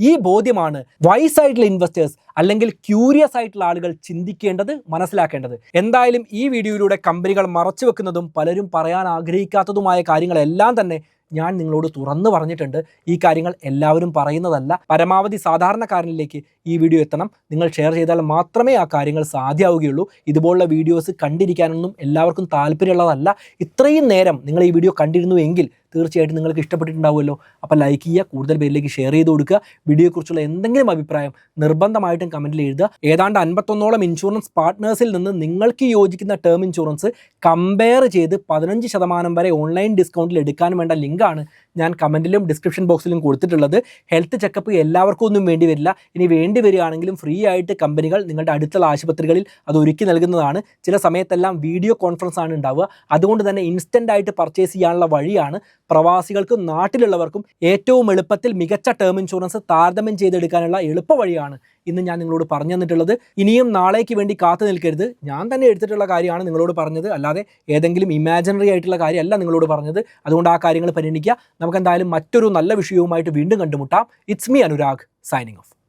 ഈ ബോധ്യമാണ് വൈസായിട്ടുള്ള ഇൻവെസ്റ്റേഴ്സ് അല്ലെങ്കിൽ ക്യൂരിയസ് ആയിട്ടുള്ള ആളുകൾ ചിന്തിക്കേണ്ടത്, മനസ്സിലാക്കേണ്ടത്. എന്തായാലും ഈ വീഡിയോയിലൂടെ കമ്പനികൾ മറച്ചു വെക്കുന്നതും പലരും പറയാൻ ആഗ്രഹിക്കാത്തതുമായ കാര്യങ്ങളെല്ലാം തന്നെ ഞാൻ നിങ്ങളോട് തുറന്നു പറഞ്ഞിട്ടുണ്ട്. ഈ കാര്യങ്ങൾ എല്ലാവരും പറയുന്നതല്ല. പരമാവധി സാധാരണക്കാരനിലേക്ക് ഈ വീഡിയോ എത്തണം. നിങ്ങൾ ഷെയർ ചെയ്താൽ മാത്രമേ ആ കാര്യങ്ങൾ സാധ്യമാവുകയുള്ളൂ. ഇതുപോലുള്ള വീഡിയോസ് കണ്ടിരിക്കാനൊന്നും എല്ലാവർക്കും താല്പര്യമുള്ളതല്ല. ഇത്രയും നേരം നിങ്ങൾ ഈ വീഡിയോ കണ്ടിരുന്നു എങ്കിൽ തീർച്ചയായിട്ടും നിങ്ങൾക്ക് ഇഷ്ടപ്പെട്ടിട്ടുണ്ടാവുമല്ലോ. അപ്പോൾ ലൈക്ക് ചെയ്യുക, കൂടുതൽ പേരിലേക്ക് ഷെയർ ചെയ്ത് കൊടുക്കുക. വീഡിയോയെക്കുറിച്ചുള്ള എന്തെങ്കിലും അഭിപ്രായം നിർബന്ധമായിട്ടും കമൻറ്റിൽ എഴുതുക. ഏതാണ്ട് 51ഓളം ഇൻഷുറൻസ് പാർട്ട്നേഴ്സിൽ നിന്ന് നിങ്ങൾക്ക് യോജിക്കുന്ന ടേം ഇൻഷുറൻസ് കമ്പയർ ചെയ്ത് 15% വരെ ഓൺലൈൻ ഡിസ്കൗണ്ടിൽ എടുക്കാൻ വേണ്ട ലിങ്കാണ് ഞാൻ കമൻറ്റിലും ഡിസ്ക്രിപ്ഷൻ ബോക്സിലും കൊടുത്തിട്ടുള്ളത്. ഹെൽത്ത് ചെക്കപ്പ് എല്ലാവർക്കും ഒന്നും വേണ്ടി വരില്ല. ഇനി വേണ്ടി വരികയാണെങ്കിലും ഫ്രീ ആയിട്ട് കമ്പനികൾ നിങ്ങളുടെ അടുത്തുള്ള ആശുപത്രികളിൽ അത് ഒരുക്കി നൽകുന്നതാണ്. ചില സമയത്തെല്ലാം വീഡിയോ കോൺഫറൻസ് ആണ് ഉണ്ടാവുക. അതുകൊണ്ട് തന്നെ ഇൻസ്റ്റൻ്റ് ആയിട്ട് പർച്ചേസ് ചെയ്യാനുള്ള വഴിയാണ്. പ്രവാസികൾക്കും നാട്ടിലുള്ളവർക്കും ഏറ്റവും എളുപ്പത്തിൽ മികച്ച ടേം ഇൻഷുറൻസ് താരതമ്യം ചെയ്തെടുക്കാനുള്ള എളുപ്പ വഴിയാണ് ഇന്ന് ഞാൻ നിങ്ങളോട് പറഞ്ഞു തന്നിട്ടുള്ളത്. ഇനിയും നാളേക്ക് വേണ്ടി കാത്തു നിൽക്കരുത്. ഞാൻ തന്നെ എടുത്തിട്ടുള്ള കാര്യമാണ് നിങ്ങളോട് പറഞ്ഞത്, അല്ലാതെ ഏതെങ്കിലും ഇമാജിനറി ആയിട്ടുള്ള കാര്യമല്ല നിങ്ങളോട് പറഞ്ഞത്. അതുകൊണ്ട് ആ കാര്യങ്ങൾ പരിഗണിക്കുക. നമുക്ക് എന്തായാലും മറ്റൊരു നല്ല വിഷയവുമായിട്ട് വീണ്ടും കണ്ടുമുട്ടാം. It's me Anurag, signing off.